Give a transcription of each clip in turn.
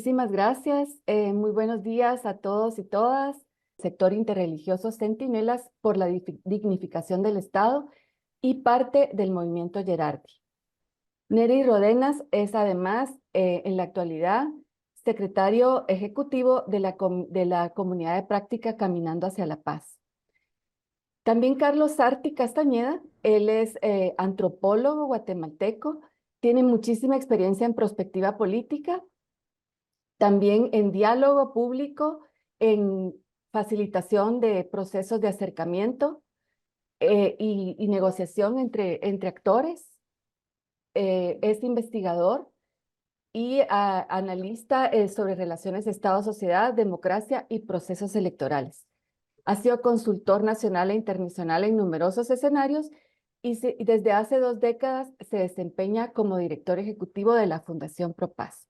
Muchísimas gracias. Muy buenos días a todos y todas. Sector interreligioso Centinelas por la dignificación del Estado y parte del movimiento Gerardi. Neri Rodenas es además, en la actualidad, secretario ejecutivo de la Comunidad de Práctica Caminando hacia la Paz. También Carlos Sarti Castañeda, él es antropólogo guatemalteco, tiene muchísima experiencia en prospectiva política, también en diálogo público, en facilitación de procesos de acercamiento y negociación entre actores. Es investigador y analista sobre relaciones Estado-sociedad, democracia y procesos electorales. Ha sido consultor nacional e internacional en numerosos escenarios y desde hace 2 décadas se desempeña como director ejecutivo de la Fundación ProPaz.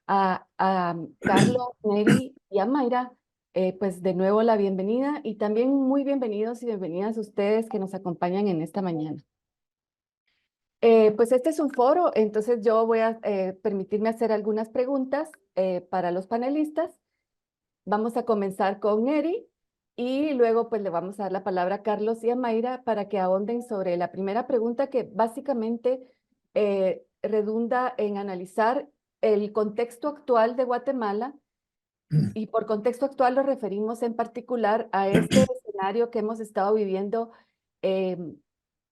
A Carlos, Neri y a Mayra, pues de nuevo la bienvenida y también muy bienvenidos y bienvenidas a ustedes que nos acompañan en esta mañana. Pues este es un foro, entonces yo voy a permitirme hacer algunas preguntas para los panelistas. Vamos a comenzar con Neri y luego pues le vamos a dar la palabra a Carlos y a Mayra para que ahonden sobre la primera pregunta que básicamente redunda en analizar el contexto actual de Guatemala, y por contexto actual lo referimos en particular a este escenario que hemos estado viviendo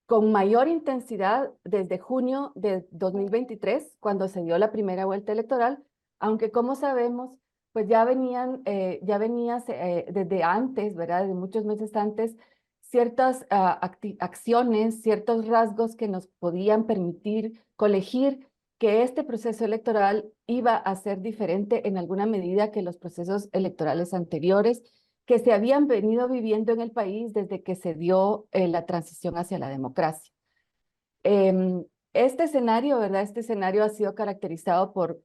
con mayor intensidad desde junio de 2023, cuando se dio la primera vuelta electoral, aunque como sabemos, pues ya venía desde antes, ¿verdad? Desde muchos meses antes, ciertas acciones, ciertos rasgos que nos podían permitir colegir que este proceso electoral iba a ser diferente en alguna medida que los procesos electorales anteriores que se habían venido viviendo en el país desde que se dio la transición hacia la democracia. Este escenario, ¿verdad? Este escenario ha sido caracterizado por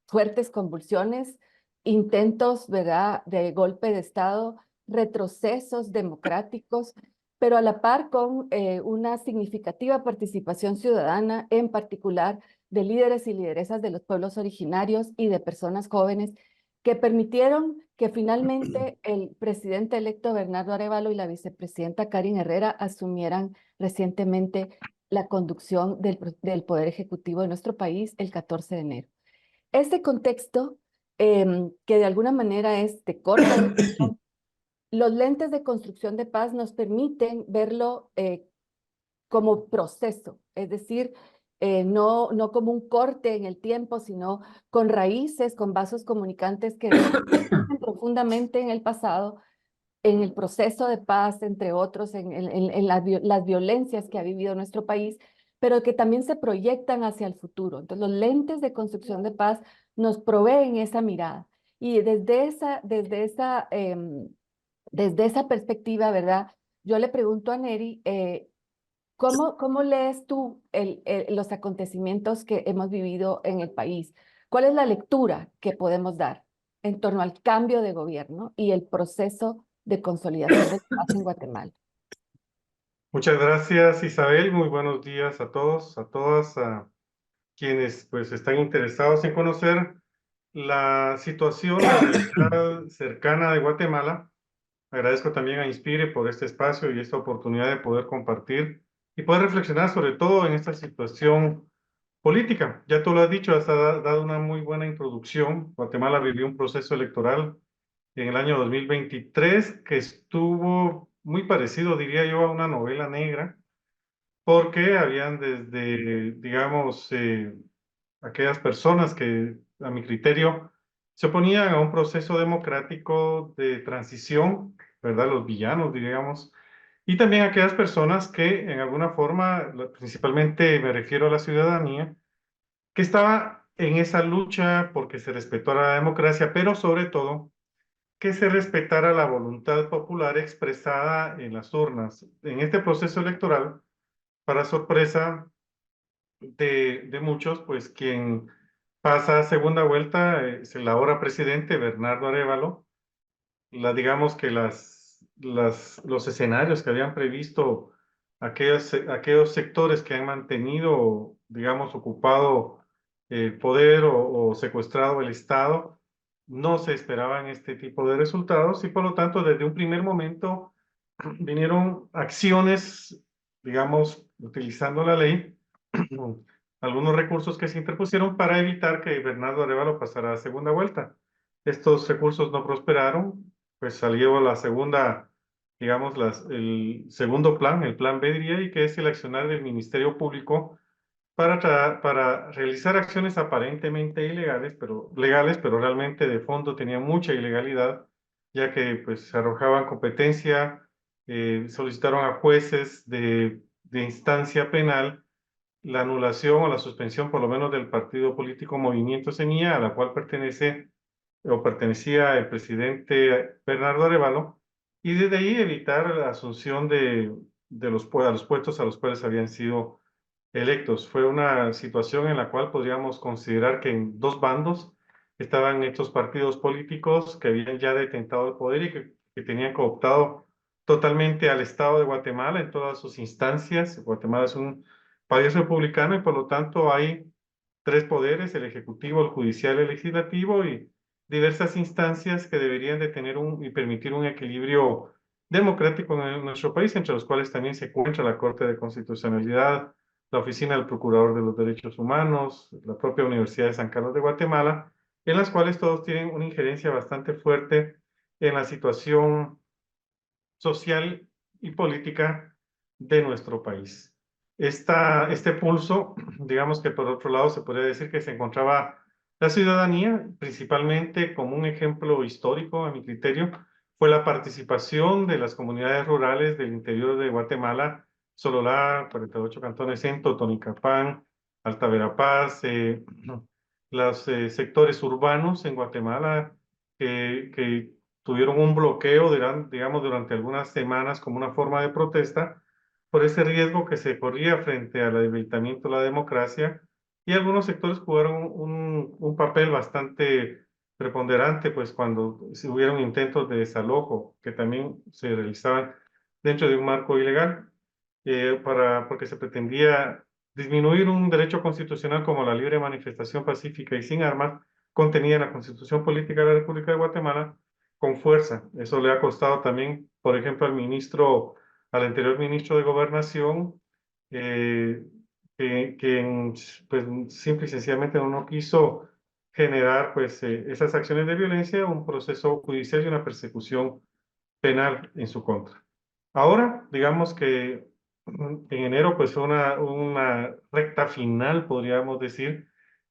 fuertes convulsiones, intentos, ¿verdad?, de golpe de Estado, retrocesos democráticos, pero a la par con una significativa participación ciudadana, en particular de líderes y lideresas de los pueblos originarios y de personas jóvenes que permitieron que finalmente el presidente electo Bernardo Arévalo y la vicepresidenta Karin Herrera asumieran recientemente la conducción del Poder Ejecutivo de nuestro país el 14 de enero. Este contexto, que de alguna manera es de corta duración, los lentes de construcción de paz nos permiten verlo como proceso, es decir, no como un corte en el tiempo, sino con raíces, con vasos comunicantes que profundamente en el pasado, en el proceso de paz, entre otros, en las violencias que ha vivido nuestro país, pero que también se proyectan hacia el futuro. Entonces, los lentes de construcción de paz nos proveen esa mirada. Y desde esa perspectiva, ¿verdad? Yo le pregunto a Neri, ¿cómo lees tú los acontecimientos que hemos vivido en el país? ¿Cuál es la lectura que podemos dar en torno al cambio de gobierno y el proceso de consolidación de paz en Guatemala? Muchas gracias, Isabel. Muy buenos días a todos, a todas, a quienes pues están interesados en conocer la situación, la realidad cercana de Guatemala. Agradezco también a Inspire por este espacio y esta oportunidad de poder compartir y poder reflexionar sobre todo en esta situación política. Ya tú lo has dicho, has dado una muy buena introducción. Guatemala vivió un proceso electoral en el año 2023 que estuvo muy parecido, diría yo, a una novela negra, porque habían desde, digamos, aquellas personas que, a mi criterio, se oponían a un proceso democrático de transición, ¿verdad? Los villanos, diríamos, y también aquellas personas que, en alguna forma, principalmente me refiero a la ciudadanía, que estaba en esa lucha porque se respetara la democracia, pero sobre todo que se respetara la voluntad popular expresada en las urnas. En este proceso electoral, para sorpresa de muchos, pues quien pasa a segunda vuelta es el ahora presidente Bernardo Arévalo. Digamos que los escenarios que habían previsto aquellos sectores que han mantenido, digamos, ocupado el poder o secuestrado el Estado. No se esperaban este tipo de resultados y por lo tanto desde un primer momento vinieron acciones, digamos, utilizando la ley, algunos recursos que se interpusieron para evitar que Bernardo Arévalo pasara a segunda vuelta. Estos recursos no prosperaron, pues salió la segunda, digamos, el segundo plan, el plan B diría, y que es el accionar del Ministerio Público para realizar acciones aparentemente ilegales, pero legales, pero realmente de fondo tenían mucha ilegalidad, ya que pues arrojaban competencia, solicitaron a jueces de instancia penal la anulación o la suspensión por lo menos del partido político Movimiento Semilla, a la cual pertenece o pertenecía el presidente Bernardo Arévalo, y desde ahí evitar la asunción a los puestos a los cuales habían sido electos. Fue una situación en la cual podríamos considerar que en dos bandos estaban estos partidos políticos que habían ya detentado el poder y que tenían cooptado totalmente al Estado de Guatemala en todas sus instancias. Guatemala es un país republicano y por lo tanto hay tres poderes: el ejecutivo, el judicial y el legislativo, y diversas instancias que deberían de tener y permitir un equilibrio democrático en nuestro país, entre los cuales también se encuentra la Corte de Constitucionalidad, la Oficina del Procurador de los Derechos Humanos, la propia Universidad de San Carlos de Guatemala, en las cuales todos tienen una injerencia bastante fuerte en la situación social y política de nuestro país. Este pulso, digamos que por otro lado se podría decir que se encontraba la ciudadanía, principalmente como un ejemplo histórico, a mi criterio, fue la participación de las comunidades rurales del interior de Guatemala, Sololá, 48 cantones en Totonicapán, Alta Verapaz, los sectores urbanos en Guatemala que tuvieron un bloqueo, digamos, durante algunas semanas como una forma de protesta por ese riesgo que se corría frente al debilitamiento de la democracia, y algunos sectores jugaron un papel bastante preponderante, pues cuando hubieron intentos de desalojo que también se realizaban dentro de un marco ilegal, porque se pretendía disminuir un derecho constitucional como la libre manifestación pacífica y sin armas, contenida en la Constitución Política de la República de Guatemala, con fuerza. Eso le ha costado también, por ejemplo, al anterior ministro de Gobernación, eh, que pues, simple y sencillamente no quiso generar pues, esas acciones de violencia, un proceso judicial y una persecución penal en su contra. Ahora, digamos que en enero pues fue una recta final, podríamos decir,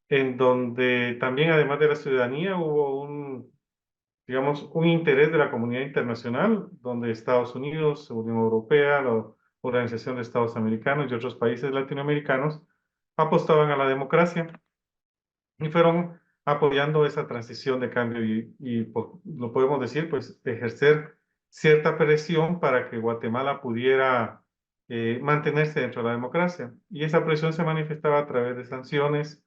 en donde también además de la ciudadanía hubo digamos, un interés de la comunidad internacional, donde Estados Unidos, Unión Europea, la Organización de Estados Americanos y otros países latinoamericanos apostaban a la democracia y fueron apoyando esa transición de cambio lo podemos decir, pues ejercer cierta presión para que Guatemala pudiera mantenerse dentro de la democracia. Y esa presión se manifestaba a través de sanciones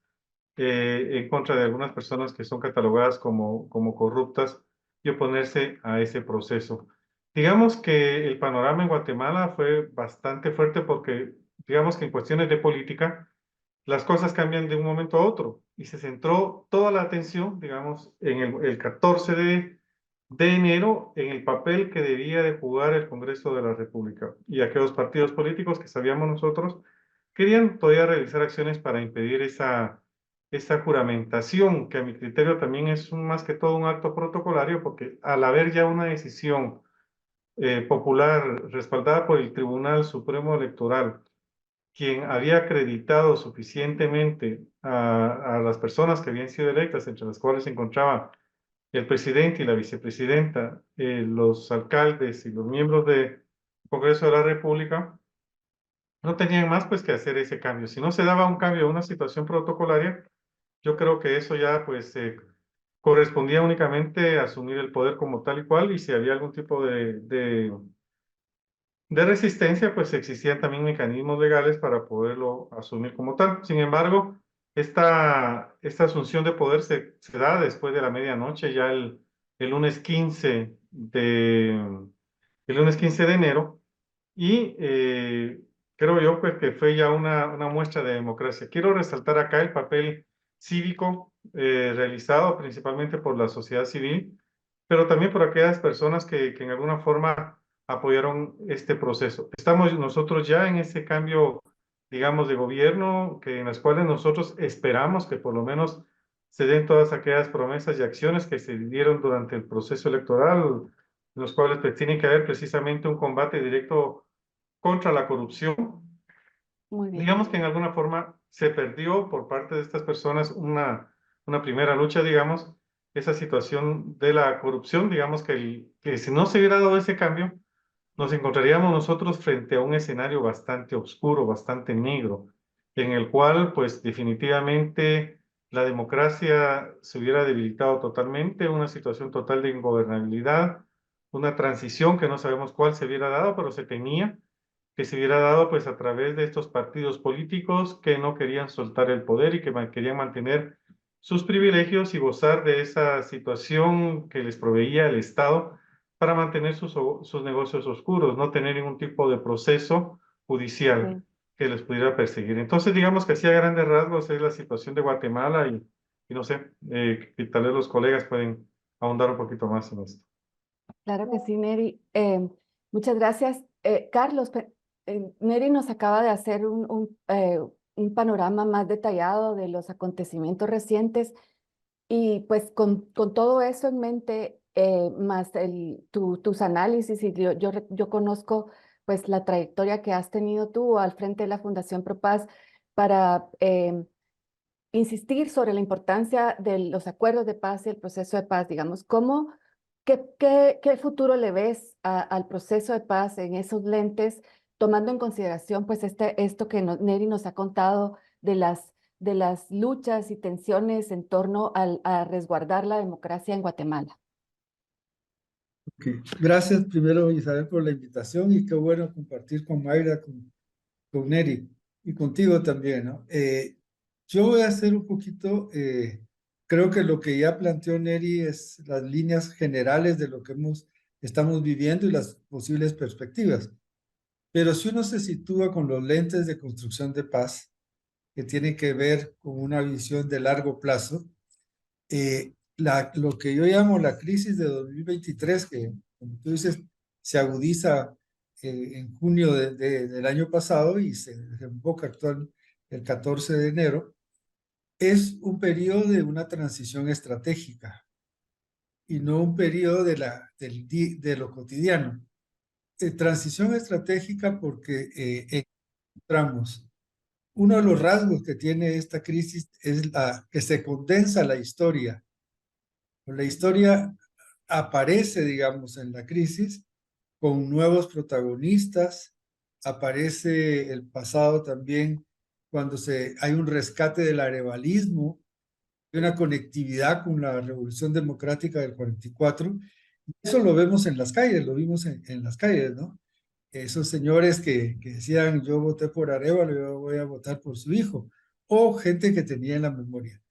en contra de algunas personas que son catalogadas como corruptas y oponerse a ese proceso. Digamos que el panorama en Guatemala fue bastante fuerte porque, digamos que en cuestiones de política, las cosas cambian de un momento a otro y se centró toda la atención, digamos, en el 14 de enero en el papel que debía de jugar el Congreso de la República, y aquellos partidos políticos que sabíamos nosotros querían todavía realizar acciones para impedir esa juramentación, que a mi criterio también es más que todo un acto protocolario, porque al haber ya una decisión popular respaldada por el Tribunal Supremo Electoral, quien había acreditado suficientemente a las personas que habían sido electas, entre las cuales se encontraban el presidente y la vicepresidenta, los alcaldes y los miembros del Congreso de la República, no tenían más pues que hacer ese cambio. Si no se daba un cambio a una situación protocolaria, yo creo que eso ya pues correspondía únicamente a asumir el poder como tal y cual, y si había algún tipo de resistencia, pues existían también mecanismos legales para poderlo asumir como tal. Sin embargo, esta asunción de poder se da después de la medianoche, ya el lunes 15 el lunes 15 de enero, y creo yo pues, que fue ya una muestra de democracia. Quiero resaltar acá el papel cívico realizado principalmente por la sociedad civil, pero también por aquellas personas que en alguna forma apoyaron este proceso. Estamos nosotros ya en ese cambio, digamos, de gobierno, en las cuales nosotros esperamos que por lo menos se den todas aquellas promesas y acciones que se dieron durante el proceso electoral, en los cuales pues, tiene que haber precisamente un combate directo contra la corrupción. Muy bien. Digamos que en alguna forma se perdió por parte de estas personas una primera lucha, digamos, esa situación de la corrupción, digamos que si no se hubiera dado ese cambio, nos encontraríamos nosotros frente a un escenario bastante oscuro, bastante negro, en el cual, pues definitivamente la democracia se hubiera debilitado totalmente, una situación total de ingobernabilidad, una transición que no sabemos cuál se hubiera dado, pero se tenía que se hubiera dado pues a través de estos partidos políticos que no querían soltar el poder y que querían mantener sus privilegios y gozar de esa situación que les proveía el Estado para mantener sus negocios oscuros, no tener ningún tipo de proceso judicial Sí. que les pudiera perseguir. Entonces, digamos que así a grandes rasgos es la situación de Guatemala y no sé, que tal vez los colegas pueden ahondar un poquito más en esto. Claro que sí, Neri. Muchas gracias. Carlos, Neri nos acaba de hacer un panorama más detallado de los acontecimientos recientes y pues con todo eso en mente, más tus análisis y yo conozco pues la trayectoria que has tenido tú al frente de la Fundación Propaz para insistir sobre la importancia de los acuerdos de paz y el proceso de paz, digamos, ¿qué futuro le ves al proceso de paz en esos lentes, tomando en consideración pues esto que Neri nos ha contado de las luchas y tensiones en torno a resguardar la democracia en Guatemala? Ok. Gracias primero, Isabel, por la invitación y qué bueno compartir con Mayra, con Neri y contigo también, ¿no? Yo voy a hacer un poquito, creo que lo que ya planteó Neri es las líneas generales de lo que estamos viviendo y las posibles perspectivas. Pero si uno se sitúa con los lentes de construcción de paz, que tiene que ver con una visión de largo plazo, lo que yo llamo la crisis de 2023, que como tú dices, se agudiza en junio del año pasado y se desemboca actual el 14 de enero, es un periodo de una transición estratégica y no un periodo de lo cotidiano. Transición estratégica porque encontramos uno de los rasgos que tiene esta crisis es que se condensa la historia. La historia aparece, digamos, en la crisis con nuevos protagonistas, aparece el pasado también cuando hay un rescate del arevalismo, hay una conectividad con la Revolución Democrática del 44. Y eso lo vemos en las calles, lo vimos en las calles, ¿no? Esos señores que decían, yo voté por Arévalo, yo voy a votar por su hijo, o gente que tenía en la memoria.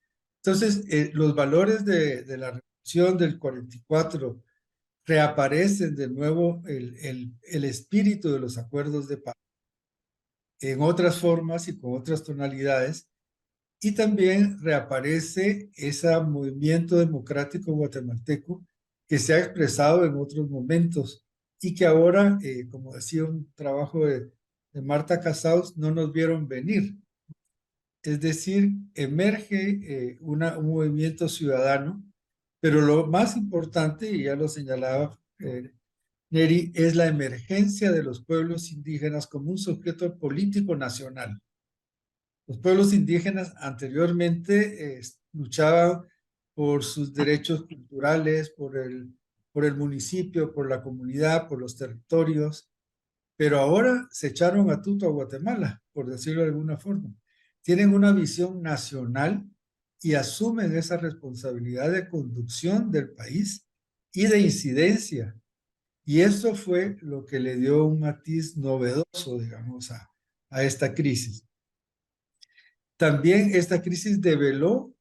Entonces, los valores de la revolución del 44 reaparecen de nuevo el espíritu de los acuerdos de paz en otras formas y con otras tonalidades, y también reaparece ese movimiento democrático guatemalteco que se ha expresado en otros momentos y que ahora, como decía un trabajo de Marta Casaus, no nos vieron venir. Es decir, emerge un movimiento ciudadano, pero lo más importante, y ya lo señalaba Neri, es la emergencia de los pueblos indígenas como un sujeto político nacional. Los pueblos indígenas anteriormente luchaban por sus derechos culturales, por el municipio, por la comunidad, por los territorios, pero ahora se echaron a tuto a Guatemala, por decirlo de alguna forma. Tienen una visión nacional y asumen esa responsabilidad de conducción del país y de incidencia. Y eso fue lo que le dio un matiz novedoso, digamos, a esta crisis. También esta crisis develó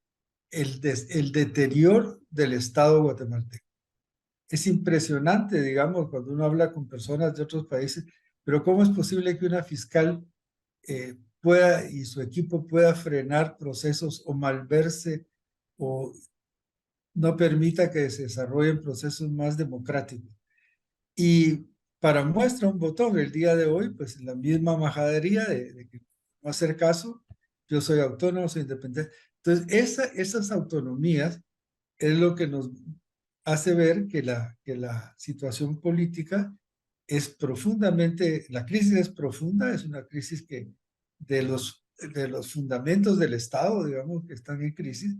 el deterioro del Estado guatemalteco. Es impresionante, digamos, cuando uno habla con personas de otros países, pero ¿cómo es posible que una fiscal pueda y su equipo pueda frenar procesos o malverse o no permita que se desarrollen procesos más democráticos. Y para muestra un botón, el día de hoy, pues la misma majadería de que no hacer caso, yo soy autónomo, soy independiente. Entonces, esas autonomías es lo que nos hace ver que la situación política es profundamente, la crisis es profunda, es una crisis que de los fundamentos del Estado, digamos, que están en crisis,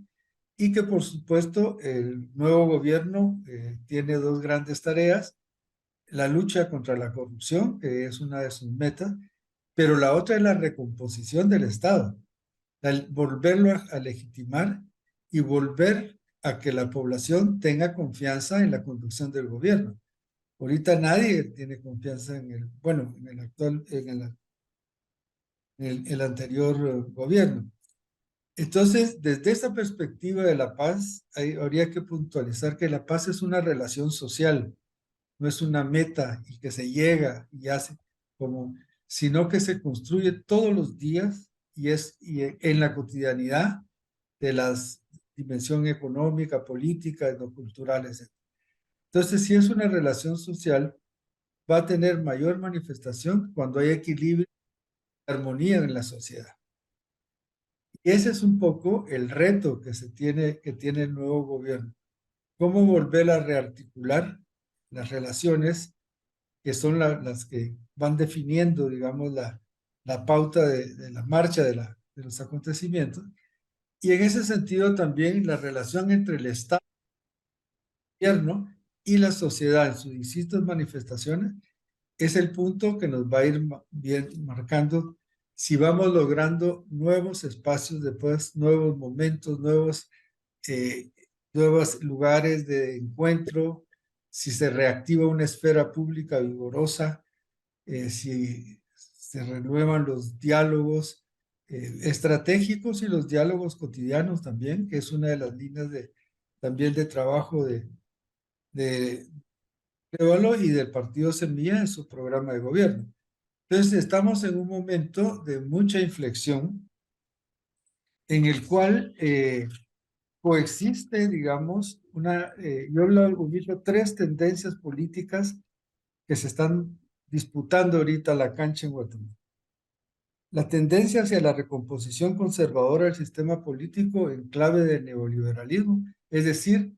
y que por supuesto el nuevo gobierno tiene dos grandes tareas: la lucha contra la corrupción, que es una de sus metas, pero la otra es la recomposición del Estado, volverlo a legitimar y volver a que la población tenga confianza en la conducción del gobierno. Ahorita nadie tiene confianza en en el actual, el anterior gobierno. Entonces, desde esta perspectiva de la paz, habría que puntualizar que la paz es una relación social, no es una meta y que se llega y hace como, sino que se construye todos los días y en la cotidianidad de las dimensión económica, política, no culturales. Entonces, si es una relación social, va a tener mayor manifestación cuando hay equilibrio y armonía en la sociedad. Y ese es un poco el reto que tiene el nuevo gobierno. ¿Cómo volver a rearticular las relaciones que son las que van definiendo, digamos, la pauta de la marcha de los acontecimientos? Y en ese sentido también la relación entre el Estado, el gobierno y la sociedad en sus distintas manifestaciones es el punto que nos va a ir bien marcando si vamos logrando nuevos espacios, después nuevos momentos, eh, nuevos lugares de encuentro, si se reactiva una esfera pública vigorosa, si se renuevan los diálogos estratégicos y los diálogos cotidianos también, que es una de las líneas también de trabajo de Arevalo y del Partido Semilla en su programa de gobierno. Entonces, estamos en un momento de mucha inflexión en el cual coexiste, digamos, yo lo ubico tres tendencias políticas que se están disputando ahorita la cancha en Guatemala. La tendencia hacia la recomposición conservadora del sistema político en clave de neoliberalismo, es decir,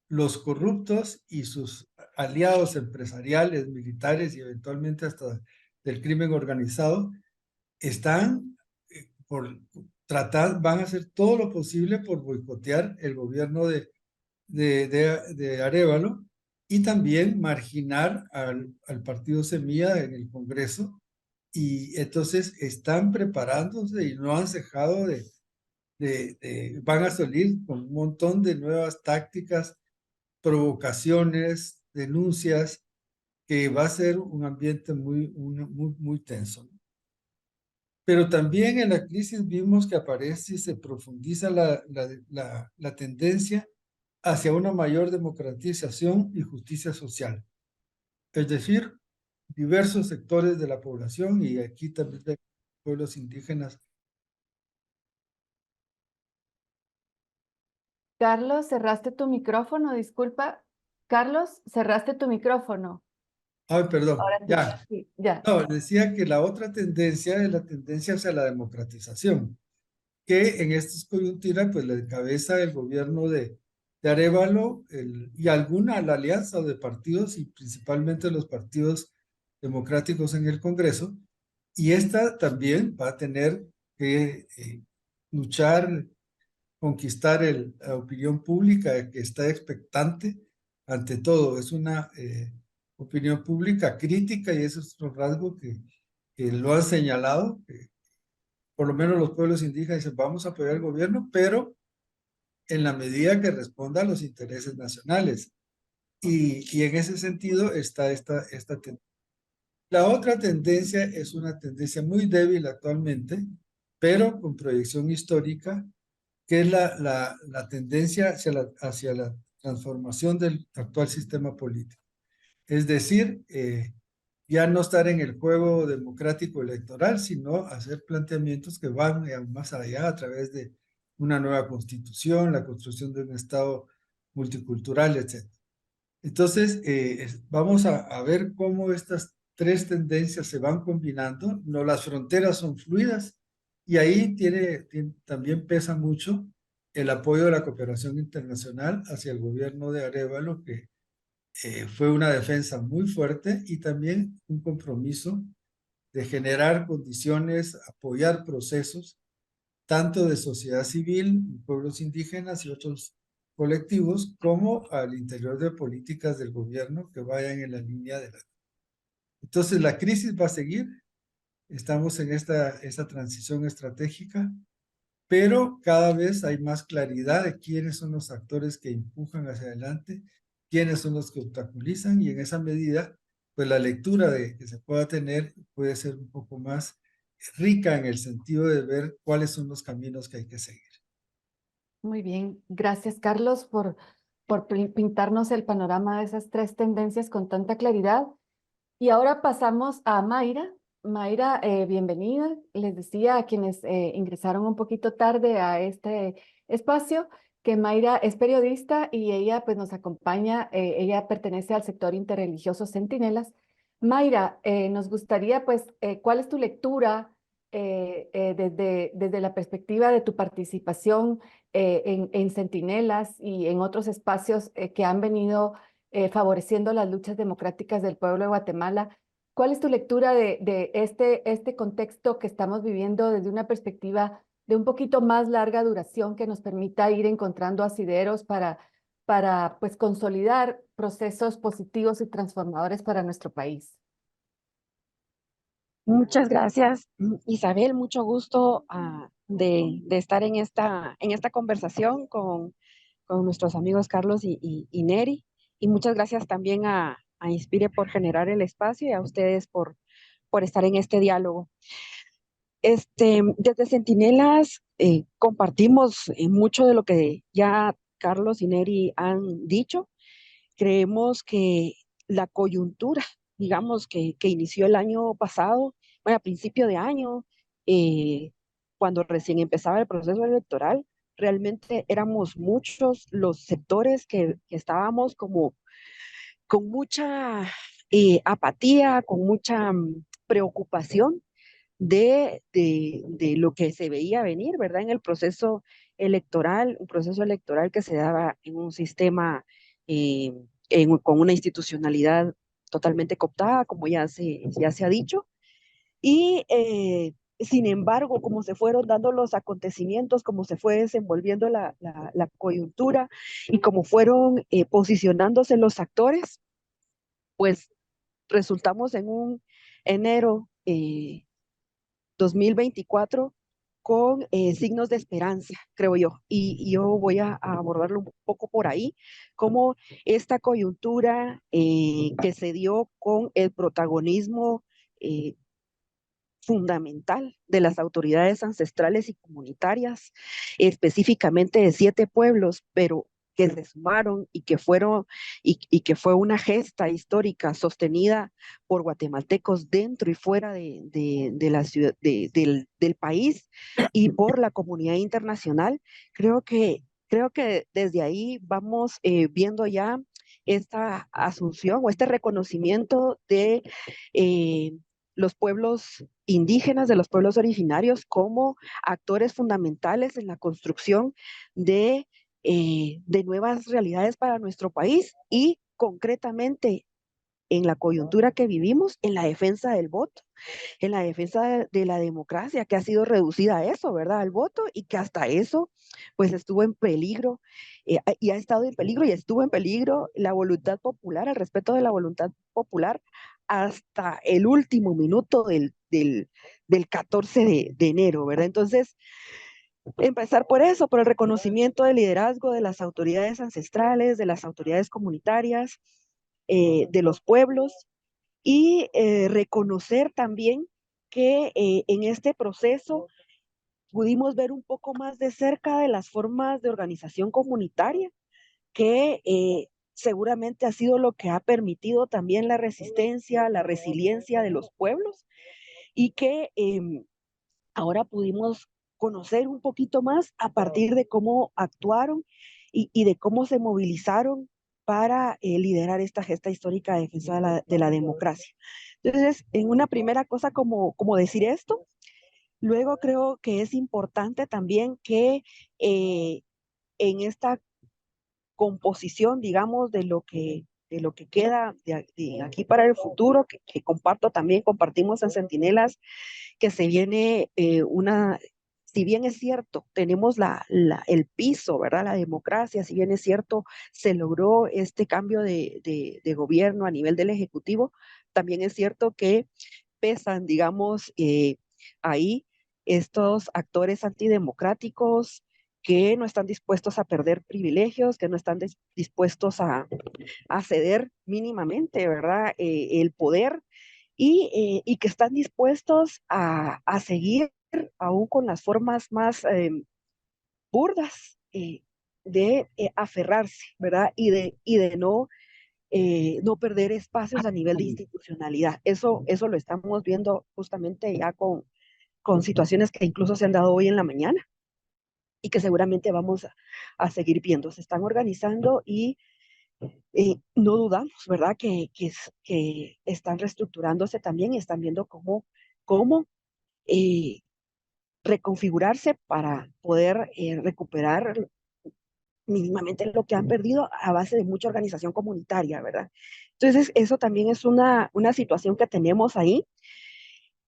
los corruptos y sus aliados empresariales, militares y eventualmente hasta del crimen organizado, están van a hacer todo lo posible por boicotear el gobierno de Arévalo y también marginar al partido Semilla en el Congreso. Y entonces están preparándose y no han cejado van a salir con un montón de nuevas tácticas, provocaciones, denuncias, que va a ser un ambiente muy tenso. Pero también en la crisis vimos que aparece y se profundiza la tendencia hacia una mayor democratización y justicia social. Es decir, diversos sectores de la población y aquí también de pueblos indígenas. Carlos, cerraste tu micrófono, disculpa. Carlos, cerraste tu micrófono. Ay, perdón, Ahora sí, ya. sí, ya. No, decía que la otra tendencia es la tendencia hacia la democratización, que en estas coyunturas pues la encabeza el gobierno de Arévalo y la alianza de partidos y principalmente los partidos democráticos en el Congreso, y esta también va a tener que luchar, conquistar la opinión pública que está expectante ante todo. Es una opinión pública crítica y eso es un rasgo que lo han señalado, que por lo menos los pueblos indígenas dicen vamos a apoyar al gobierno, pero en la medida que responda a los intereses nacionales. Y en ese sentido está esta tendencia. La otra tendencia es una tendencia muy débil actualmente, pero con proyección histórica, que es la tendencia hacia la transformación del actual sistema político. Es decir, ya no estar en el juego democrático electoral, sino hacer planteamientos que van más allá a través de una nueva constitución, la construcción de un Estado multicultural, etc. Entonces, vamos a ver cómo estas tres tendencias se van combinando. No, las fronteras son fluidas y ahí también pesa mucho el apoyo de la cooperación internacional hacia el gobierno de Arévalo, que fue una defensa muy fuerte y también un compromiso de generar condiciones, apoyar procesos, tanto de sociedad civil, pueblos indígenas y otros colectivos, como al interior de políticas del gobierno que vayan en la línea de la... Entonces, la crisis va a seguir, estamos en esta transición estratégica, pero cada vez hay más claridad de quiénes son los actores que empujan hacia adelante, quiénes son los que obstaculizan, y en esa medida, pues la lectura que se pueda tener puede ser un poco más rica en el sentido de ver cuáles son los caminos que hay que seguir. Muy bien, gracias Carlos por pintarnos el panorama de esas tres tendencias con tanta claridad. Y ahora pasamos a Mayra. Mayra, bienvenida. Les decía a quienes ingresaron un poquito tarde a este espacio que Mayra es periodista y ella pues nos acompaña, ella pertenece al sector interreligioso Centinelas. Mayra, nos gustaría pues, ¿cuál es tu lectura desde la perspectiva de tu participación en Centinelas y en otros espacios que han venido favoreciendo las luchas democráticas del pueblo de Guatemala? ¿Cuál es tu lectura de este contexto que estamos viviendo desde una perspectiva de un poquito más larga duración que nos permita ir encontrando asideros para pues, consolidar procesos positivos y transformadores para nuestro país? Muchas gracias, Isabel. Mucho gusto de estar en esta conversación con nuestros amigos Carlos y Neri. Y muchas gracias también a Inspire por generar el espacio y a ustedes por estar en este diálogo. Desde Centinelas compartimos mucho de lo que ya Carlos y Neri han dicho. Creemos que la coyuntura, digamos, que inició el año pasado, bueno, a principio de año, eh, cuando recién empezaba el proceso electoral, realmente éramos muchos los sectores que estábamos como con mucha apatía, con mucha preocupación de lo que se veía venir, ¿verdad? En el proceso electoral, un proceso electoral que se daba en un sistema eh, con una institucionalidad totalmente cooptada, como ya se ha dicho, y sin embargo, como se fueron dando los acontecimientos, como se fue desenvolviendo la coyuntura y como fueron posicionándose los actores, pues resultamos en un enero 2024 con signos de esperanza, creo yo. Y yo voy a abordarlo un poco por ahí, como esta coyuntura que se dio con el protagonismo fundamental de las autoridades ancestrales y comunitarias, específicamente de 7 pueblos, pero que se sumaron y que fueron y que fue una gesta histórica sostenida por guatemaltecos dentro y fuera de la ciudad, del país y por la comunidad internacional. Creo que desde ahí vamos viendo ya esta asunción o este reconocimiento de los pueblos indígenas, de los pueblos originarios, como actores fundamentales en la construcción de nuevas realidades para nuestro país y concretamente en la coyuntura que vivimos, en la defensa del voto, en la defensa de la democracia, que ha sido reducida a eso, ¿verdad? Al voto, y que hasta eso, pues estuvo en peligro, y ha estado en peligro y estuvo en peligro la voluntad popular, el respeto de la voluntad popular, hasta el último minuto del 14 de enero, ¿verdad? Entonces, empezar por eso, por el reconocimiento del liderazgo de las autoridades ancestrales, de las autoridades comunitarias, de los pueblos, y reconocer también que en este proceso pudimos ver un poco más de cerca de las formas de organización comunitaria que seguramente ha sido lo que ha permitido también la resistencia, la resiliencia de los pueblos y que ahora pudimos conocer un poquito más a partir de cómo actuaron y de cómo se movilizaron para liderar esta gesta histórica de defensa de la democracia. Entonces, en una primera cosa como decir esto, luego creo que es importante también que en esta composición, digamos, de lo que queda de aquí para el futuro, que comparto también, compartimos en Centinelas, que se viene si bien es cierto, tenemos el piso, ¿verdad? La democracia, si bien es cierto, se logró este cambio de gobierno a nivel del Ejecutivo, también es cierto que pesan, digamos, ahí estos actores antidemocráticos que no están dispuestos a perder privilegios, que no están dispuestos a ceder mínimamente, ¿verdad? El poder y que están dispuestos a seguir aún con las formas más burdas de aferrarse, ¿verdad? Y de no perder espacios a nivel de institucionalidad. Eso lo estamos viendo justamente ya con situaciones que incluso se han dado hoy en la mañana y que seguramente vamos a seguir viendo. Se están organizando y no dudamos, ¿verdad? Que están reestructurándose también y están viendo cómo eh, reconfigurarse para poder recuperar mínimamente lo que han perdido a base de mucha organización comunitaria, ¿verdad? Entonces, eso también es una situación que tenemos ahí.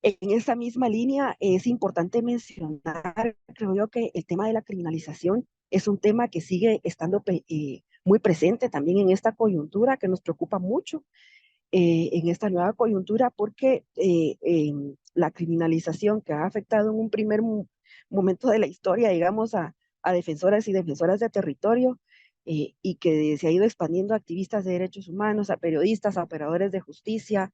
En esa misma línea es importante mencionar, creo yo, que el tema de la criminalización es un tema que sigue estando muy presente también en esta coyuntura, que nos preocupa mucho en esta nueva coyuntura, porque la criminalización que ha afectado en un primer momento de la historia, digamos, a defensoras y defensoras de territorio, y que se ha ido expandiendo a activistas de derechos humanos, a periodistas, a operadores de justicia,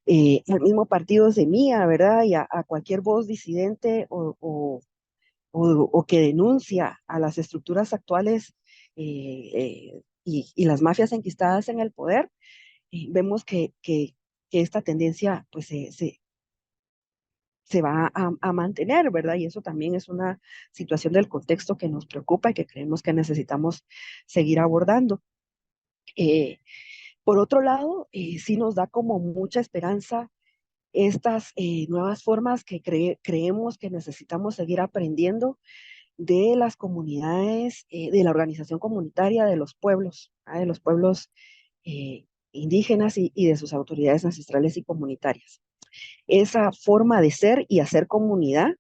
al mismo partido Semilla, ¿verdad? Y a cualquier voz disidente o que denuncia a las estructuras actuales y las mafias enquistadas en el poder, vemos que esta tendencia pues se va a mantener, ¿verdad? Y eso también es una situación del contexto que nos preocupa y que creemos que necesitamos seguir abordando. Por otro lado, sí nos da como mucha esperanza estas nuevas formas que creemos que necesitamos seguir aprendiendo de las comunidades, de la organización comunitaria de los pueblos indígenas y de sus autoridades ancestrales y comunitarias. Esa forma de ser y hacer comunidad,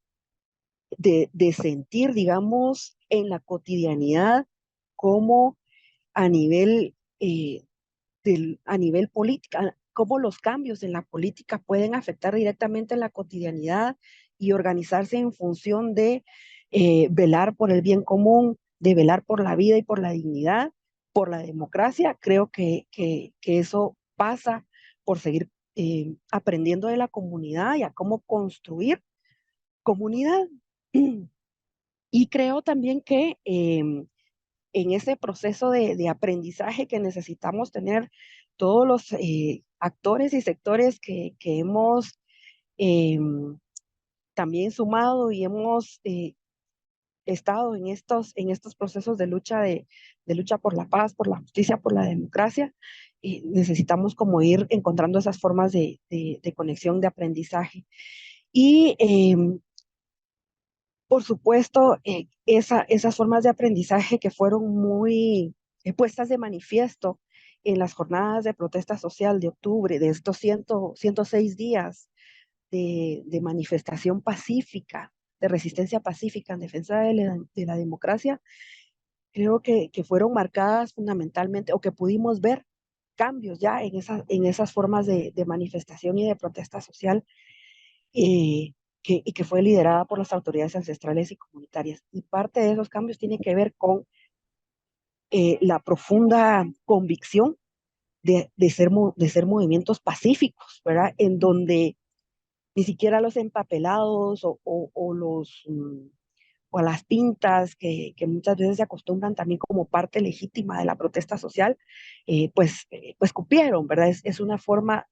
de sentir, digamos, en la cotidianidad como a nivel a nivel política, cómo los cambios en la política pueden afectar directamente en la cotidianidad y organizarse en función de velar por el bien común, de velar por la vida y por la dignidad, por la democracia. Creo que eso pasa por seguir aprendiendo de la comunidad y a cómo construir comunidad. Y creo también que en ese proceso de aprendizaje que necesitamos tener todos los actores y sectores que hemos también sumado y hemos estado en estos procesos de lucha por la paz, por la justicia, por la democracia, necesitamos como ir encontrando esas formas de conexión, de aprendizaje. Y por supuesto, esas formas de aprendizaje que fueron muy puestas de manifiesto en las jornadas de protesta social de octubre, de estos 106 días de manifestación pacífica, de resistencia pacífica en defensa de la democracia, creo que fueron marcadas fundamentalmente, o que pudimos ver cambios ya en esas formas de manifestación y de protesta social eh, y que fue liderada por las autoridades ancestrales y comunitarias. Y parte de esos cambios tiene que ver con la profunda convicción de ser movimientos pacíficos, ¿verdad? En donde ni siquiera los empapelados o a las pintas que muchas veces se acostumbran también como parte legítima de la protesta social, pues cupieron, ¿verdad? Es una forma,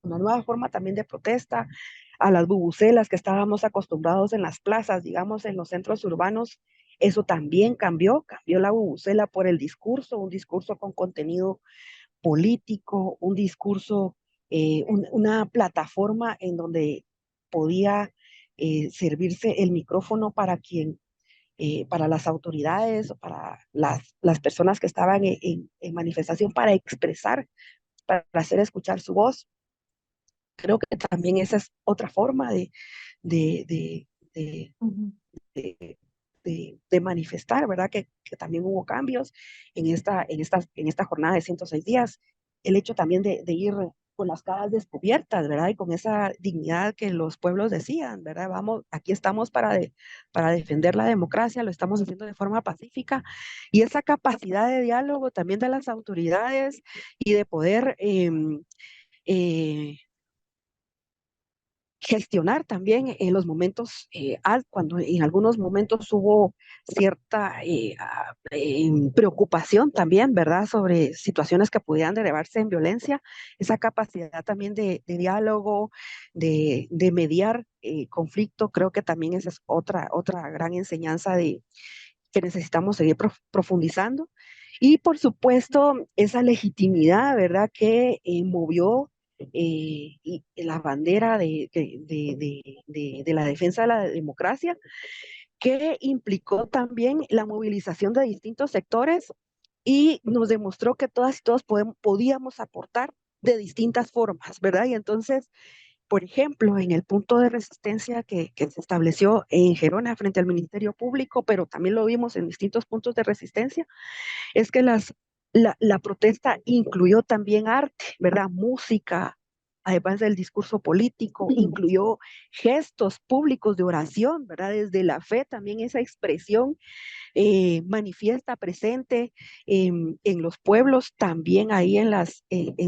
una nueva forma también de protesta. A las bubucelas que estábamos acostumbrados en las plazas, digamos, en los centros urbanos, eso también cambió la bubucela por el discurso, un discurso con contenido político, un discurso, una plataforma en donde podía servirse el micrófono para para las autoridades o para las personas que estaban en manifestación para expresar, para hacer escuchar su voz. Creo que también esa es otra forma de, de, de, Ujú. de, de manifestar, ¿verdad? Que también hubo cambios en esta jornada de 106 días. El hecho también de ir con las caras descubiertas, ¿verdad? Y con esa dignidad que los pueblos decían, ¿verdad? Vamos, aquí estamos para defender la democracia, lo estamos haciendo de forma pacífica. Y esa capacidad de diálogo también de las autoridades y de poder eh, gestionar también en los momentos, cuando en algunos momentos hubo cierta preocupación también, ¿verdad?, sobre situaciones que pudieran derivarse en violencia, esa capacidad también de diálogo, de mediar conflicto, creo que también esa es otra gran enseñanza que necesitamos seguir profundizando. Y por supuesto, esa legitimidad, ¿verdad?, que movió y la bandera de la defensa de la democracia, que implicó también la movilización de distintos sectores y nos demostró que todas y todos podíamos aportar de distintas formas, ¿verdad? Y entonces, por ejemplo, en el punto de resistencia que se estableció en Gerona frente al Ministerio Público, pero también lo vimos en distintos puntos de resistencia, es que la protesta incluyó también arte, ¿verdad? Música, además del discurso político, incluyó gestos públicos de oración, ¿verdad? Desde la fe también esa expresión manifiesta, presente en los pueblos, también ahí en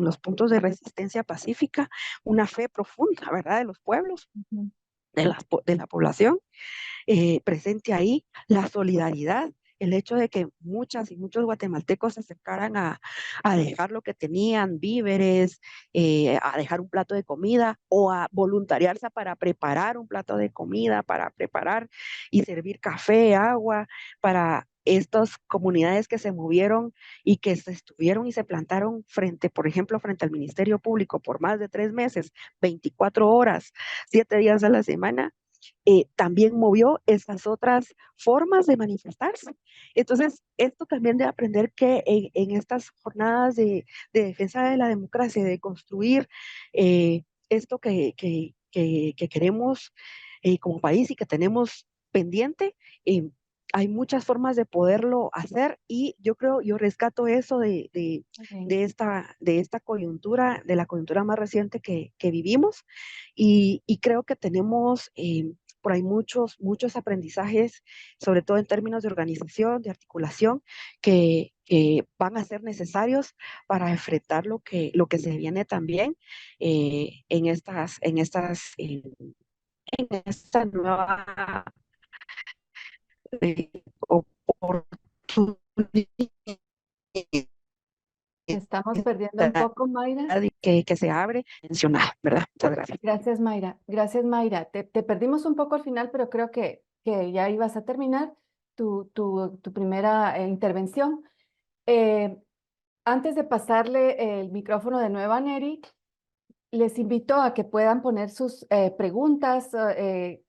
los puntos de resistencia pacífica, una fe profunda, ¿verdad? De los pueblos, Ujú. de la población presente ahí, la solidaridad, el hecho de que muchas y muchos guatemaltecos se acercaran a dejar lo que tenían, víveres, a dejar un plato de comida o a voluntariarse para preparar un plato de comida, para preparar y servir café, agua, para estas comunidades que se movieron y que se estuvieron y se plantaron frente, por ejemplo, frente al Ministerio Público por más de 3 meses, 24 horas, 7 días a la semana, también movió esas otras formas de manifestarse. Entonces, esto también de aprender que en estas jornadas de defensa de la democracia, de construir esto que queremos como país y que tenemos pendiente, hay muchas formas de poderlo hacer y yo rescato eso Ok. de esta coyuntura, de la coyuntura más reciente que vivimos y creo que tenemos por ahí muchos aprendizajes, sobre todo en términos de organización, de articulación, que van a ser necesarios para enfrentar lo que se viene también en esta nueva oportunidad Te estamos perdiendo un poco, Mayra. que se abre, mencionar, ¿verdad? Muchas gracias. Gracias, Mayra. Gracias, Mayra. Te perdimos un poco al final, pero creo que ya ibas a terminar tu primera intervención. Eh, Antes de pasarle el micrófono de nuevo a Neri, les invito a que puedan poner sus preguntas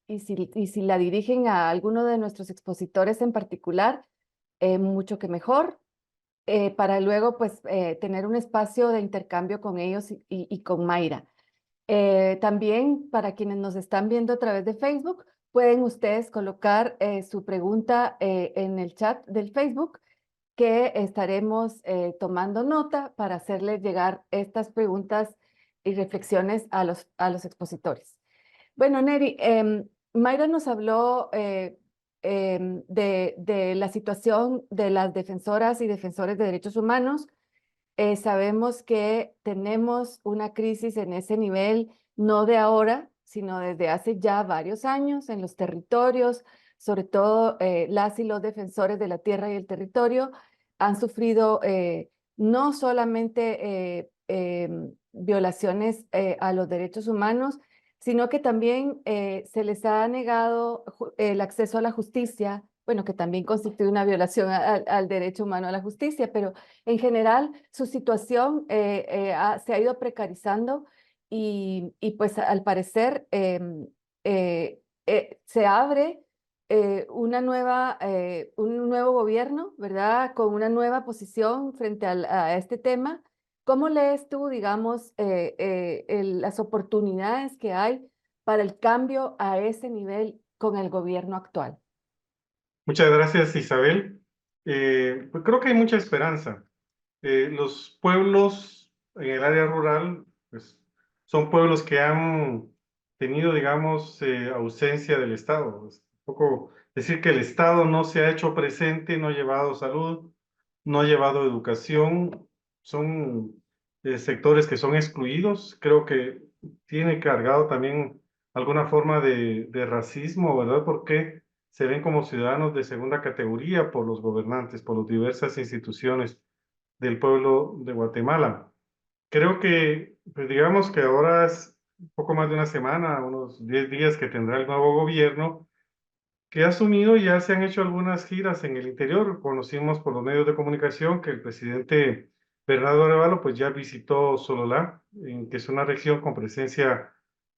y si la dirigen a alguno de nuestros expositores en particular, mucho que mejor, para luego pues tener un espacio de intercambio con ellos y con Mayra. También para quienes nos están viendo a través de Facebook, pueden ustedes colocar su pregunta en el chat del Facebook que estaremos tomando nota para hacerles llegar estas preguntas y reflexiones a los expositores. Bueno, Neri, Mayra nos habló de la situación de las defensoras y defensores de derechos humanos. Sabemos que tenemos una crisis en ese nivel, no de ahora, sino desde hace ya varios años en los territorios, sobre todo las y los defensores de la tierra y el territorio, han sufrido no solamente violaciones a los derechos humanos, sino que también se les ha negado el acceso a la justicia, bueno, que también constituye una violación al derecho humano a la justicia, pero en general su situación se ha ido precarizando y pues al parecer se abre un nuevo gobierno, ¿verdad? Con una nueva posición frente a este tema. ¿Cómo lees tú, digamos, las oportunidades que hay para el cambio a ese nivel con el gobierno actual? Muchas gracias, Isabel. Pues creo que hay mucha esperanza. Los pueblos en el área rural, pues, son pueblos que han tenido, digamos, ausencia del Estado. Es un poco decir que el Estado no se ha hecho presente, no ha llevado salud, no ha llevado educación. Son sectores que son excluidos. Creo que tiene cargado también alguna forma de racismo, ¿verdad? Porque se ven como ciudadanos de segunda categoría por los gobernantes, por las diversas instituciones del pueblo de Guatemala. Creo que, pues digamos que ahora es un poco más de una semana, unos 10 días que tendrá el nuevo gobierno, que ha asumido y ya se han hecho algunas giras en el interior. Conocimos por los medios de comunicación que el presidente Bernardo Arevalo pues ya visitó Sololá, que es una región con presencia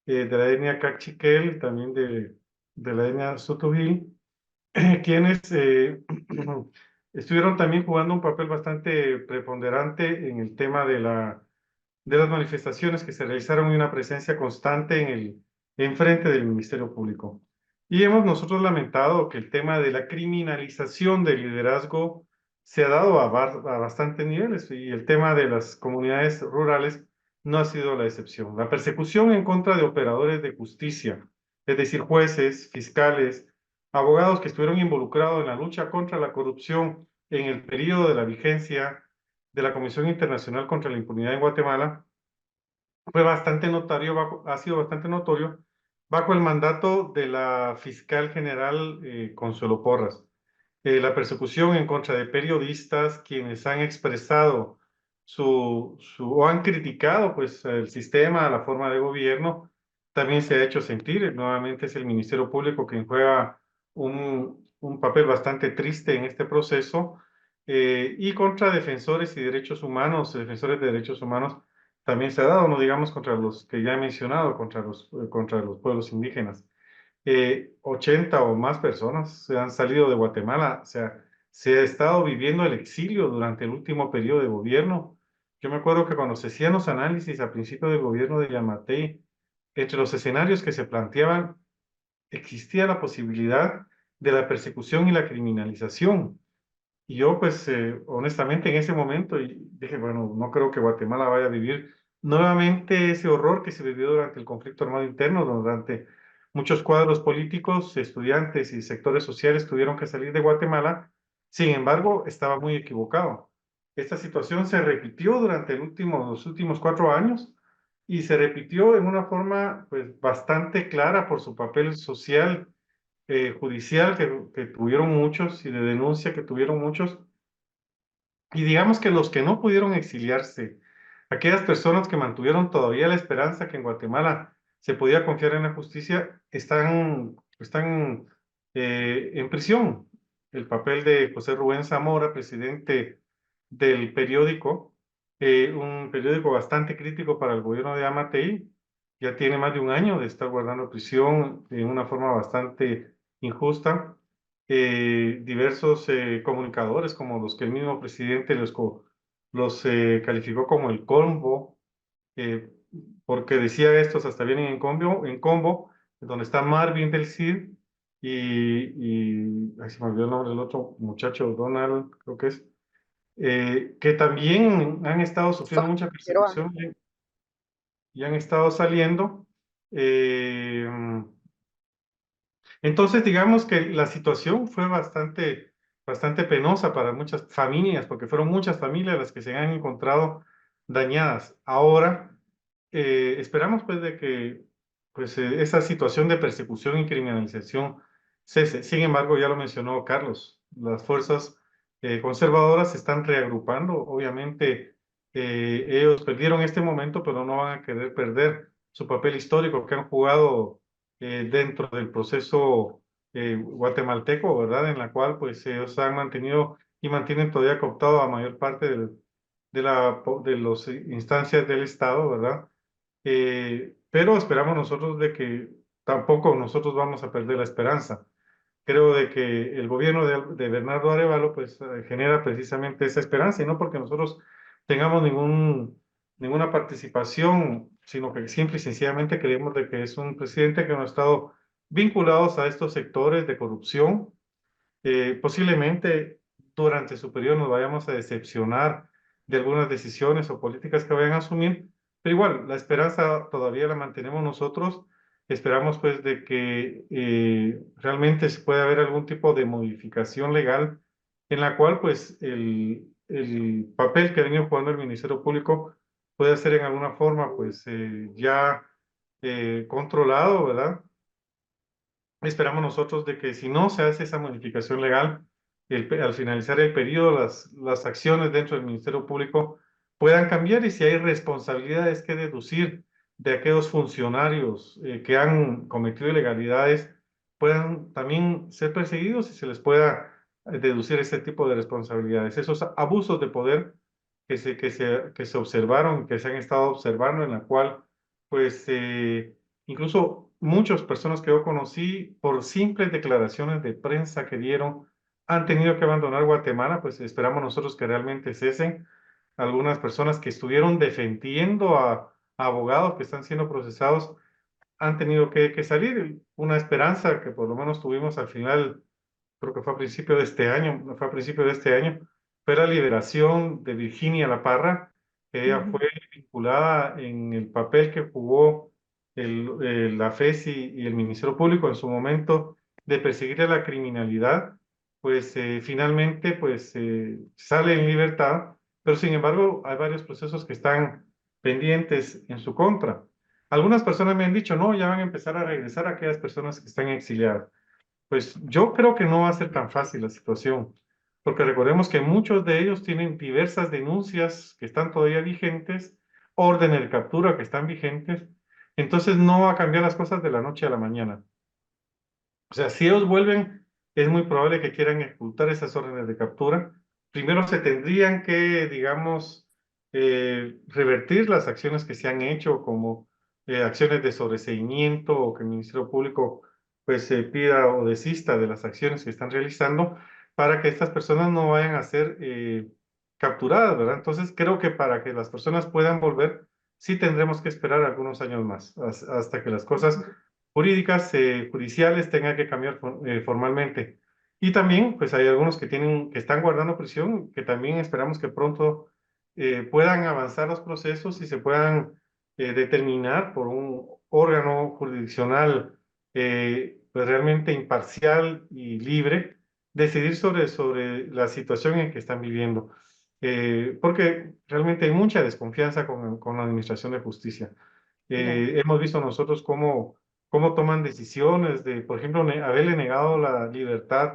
de la etnia Cachiquel, también de la etnia Sotujil, quienes estuvieron también jugando un papel bastante preponderante en el tema de las manifestaciones que se realizaron y una presencia constante en frente del Ministerio Público. Y hemos nosotros lamentado que el tema de la criminalización del liderazgo se ha dado a bastantes niveles y el tema de las comunidades rurales no ha sido la excepción. La persecución en contra de operadores de justicia, es decir, jueces, fiscales, abogados que estuvieron involucrados en la lucha contra la corrupción en el periodo de la vigencia de la Comisión Internacional contra la Impunidad en Guatemala, fue bastante notorio, ha sido bastante notorio bajo el mandato de la fiscal general Consuelo Porras. La persecución en contra de periodistas quienes han expresado o han criticado pues el sistema, la forma de gobierno, también se ha hecho sentir. Nuevamente es el Ministerio Público quien juega un papel bastante triste en este proceso, y contra defensores y derechos humanos, defensores de derechos humanos también se ha dado, no digamos contra los que ya he mencionado, contra los pueblos indígenas. 80 o más personas se han salido de Guatemala, o sea, se ha estado viviendo el exilio durante el último periodo de gobierno. Yo me acuerdo que cuando se hacían los análisis al principio del gobierno de Yamatei, entre los escenarios que se planteaban, existía la posibilidad de la persecución y la criminalización. Y yo, pues, honestamente, en ese momento dije, bueno, no creo que Guatemala vaya a vivir nuevamente ese horror que se vivió durante el conflicto armado interno, durante muchos cuadros políticos, estudiantes y sectores sociales tuvieron que salir de Guatemala. Sin embargo, estaba muy equivocado. Esta situación se repitió durante los últimos 4 años y se repitió en una forma, pues, bastante clara por su papel social, judicial que tuvieron muchos y de denuncia que tuvieron muchos. Y digamos que los que no pudieron exiliarse, aquellas personas que mantuvieron todavía la esperanza que en Guatemala se podía confiar en la justicia, están en prisión. El papel de José Rubén Zamora, presidente del periódico, un periódico bastante crítico para el gobierno de Amatei, ya tiene más de un año de estar guardando prisión en una forma bastante injusta. Diversos comunicadores, como los que el mismo presidente los calificó como el combo, eh, porque decía estos hasta vienen en combo, donde está Marvin del Cid ay, se me olvidó el nombre del otro muchacho, Donald, creo que es, que también han estado sufriendo mucha Quiroga. persecución y han estado saliendo. eh, Entonces, digamos que la situación fue bastante penosa para muchas familias, porque fueron muchas familias las que se han encontrado dañadas. Ahora, esperamos pues de que pues, esa situación de persecución y criminalización cese. Sin embargo, ya lo mencionó Carlos, las fuerzas conservadoras se están reagrupando. Obviamente, ellos perdieron este momento, pero no van a querer perder su papel histórico que han jugado dentro del proceso guatemalteco, ¿verdad? En la cual pues ellos han mantenido y mantienen todavía cooptado a mayor parte de las instancias del Estado, ¿verdad? Pero esperamos nosotros de que tampoco nosotros vamos a perder la esperanza. Creo de que el gobierno de Bernardo Arévalo pues genera precisamente esa esperanza, y no porque nosotros tengamos ninguna participación, sino que simple y sencillamente creemos de que es un presidente que no ha estado vinculados a estos sectores de corrupción. Posiblemente durante su periodo nos vayamos a decepcionar de algunas decisiones o políticas que vayan a asumir, pero igual la esperanza todavía la mantenemos nosotros. Esperamos pues de que realmente se pueda haber algún tipo de modificación legal en la cual pues el papel que ha venido jugando el Ministerio Público pueda ser en alguna forma pues ya controlado, ¿verdad? Esperamos nosotros de que si no se hace esa modificación legal, al finalizar el periodo, las acciones dentro del Ministerio Público puedan cambiar, y si hay responsabilidades que deducir de aquellos funcionarios que han cometido ilegalidades, puedan también ser perseguidos y se les pueda deducir ese tipo de responsabilidades. Esos abusos de poder que se observaron, que se han estado observando, en la cual pues incluso muchas personas que yo conocí, por simples declaraciones de prensa que dieron, han tenido que abandonar Guatemala. Pues esperamos nosotros que realmente cesen. Algunas personas que estuvieron defendiendo a abogados que están siendo procesados han tenido que salir. Una esperanza que por lo menos tuvimos al final, creo que fue a principio de este año, no fue a principio de este año, fue la liberación de Virginia La Parra, que ella fue vinculada en el papel que jugó la FESI y el Ministerio Público en su momento de perseguir a la criminalidad. Pues finalmente pues sale en libertad, pero sin embargo hay varios procesos que están pendientes en su contra. Algunas personas me han dicho, no, ya van a empezar a regresar a aquellas personas que están exiliadas. Pues yo creo que no va a ser tan fácil la situación, porque recordemos que muchos de ellos tienen diversas denuncias que están todavía vigentes, órdenes de captura que están vigentes. Entonces no va a cambiar las cosas de la noche a la mañana. O sea, si ellos vuelven, es muy probable que quieran ejecutar esas órdenes de captura. Primero se tendrían que, digamos, revertir las acciones que se han hecho, como acciones de sobreseimiento, o que el Ministerio Público pues pida o desista de las acciones que están realizando, para que estas personas no vayan a ser capturadas, ¿verdad? Entonces creo que para que las personas puedan volver, sí tendremos que esperar algunos años más, hasta que las cosas jurídicas, judiciales, tengan que cambiar formalmente. Y también, pues hay algunos que están guardando prisión, que también esperamos que pronto puedan avanzar los procesos y se puedan determinar por un órgano jurisdiccional pues realmente imparcial y libre, decidir sobre la situación en que están viviendo. Porque realmente hay mucha desconfianza con la Administración de Justicia. Hemos visto nosotros cómo toman decisiones de, por ejemplo, haberle negado la libertad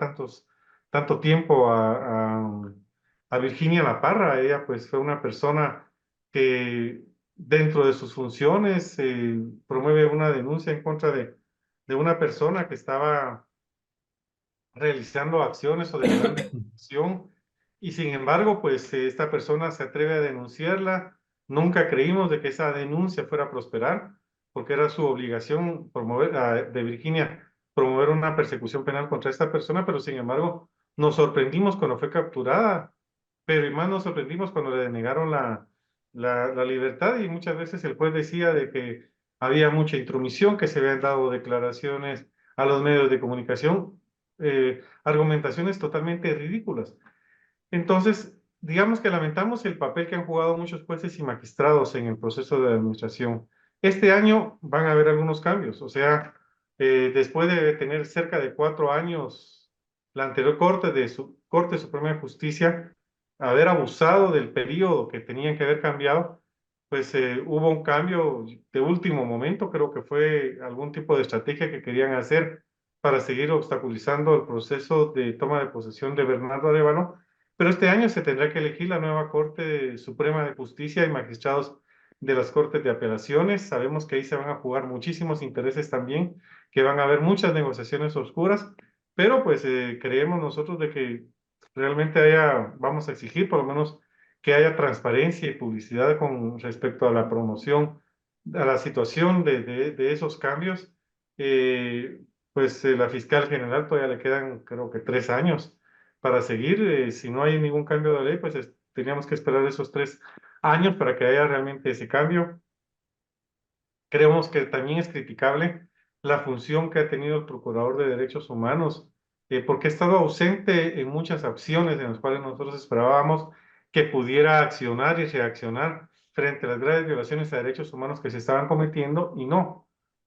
tanto tiempo a Virginia La Parra. Ella pues fue una persona que dentro de sus funciones promueve una denuncia en contra de una persona que estaba realizando acciones o denegando información, y sin embargo, pues esta persona se atreve a denunciarla. Nunca creímos de que esa denuncia fuera a prosperar, porque era su obligación de Virginia promover una persecución penal contra esta persona, pero sin embargo nos sorprendimos cuando fue capturada, pero y más nos sorprendimos cuando le denegaron la libertad, y muchas veces el juez decía de que había mucha intromisión, que se habían dado declaraciones a los medios de comunicación, argumentaciones totalmente ridículas. Entonces, digamos que lamentamos el papel que han jugado muchos jueces y magistrados en el proceso de administración. Este año van a haber algunos cambios, o sea, después de tener cerca de 4 años, la anterior Corte Suprema de Justicia, haber abusado del periodo que tenían que haber cambiado, pues hubo un cambio de último momento. Creo que fue algún tipo de estrategia que querían hacer para seguir obstaculizando el proceso de toma de posesión de Bernardo Arévalo, pero este año se tendrá que elegir la nueva Corte Suprema de Justicia y magistrados de las Cortes de Apelaciones. Sabemos que ahí se van a jugar muchísimos intereses también, que van a haber muchas negociaciones oscuras, pero pues creemos nosotros de que realmente vamos a exigir por lo menos que haya transparencia y publicidad con respecto a la promoción, a la situación de esos cambios. Pues la fiscal general todavía le quedan creo que 3 años para seguir. Si no hay ningún cambio de ley, pues teníamos que esperar esos 3 años para que haya realmente ese cambio. Creemos que también es criticable la función que ha tenido el Procurador de Derechos Humanos, porque ha estado ausente en muchas acciones en las cuales nosotros esperábamos que pudiera accionar y reaccionar frente a las graves violaciones a derechos humanos que se estaban cometiendo y no.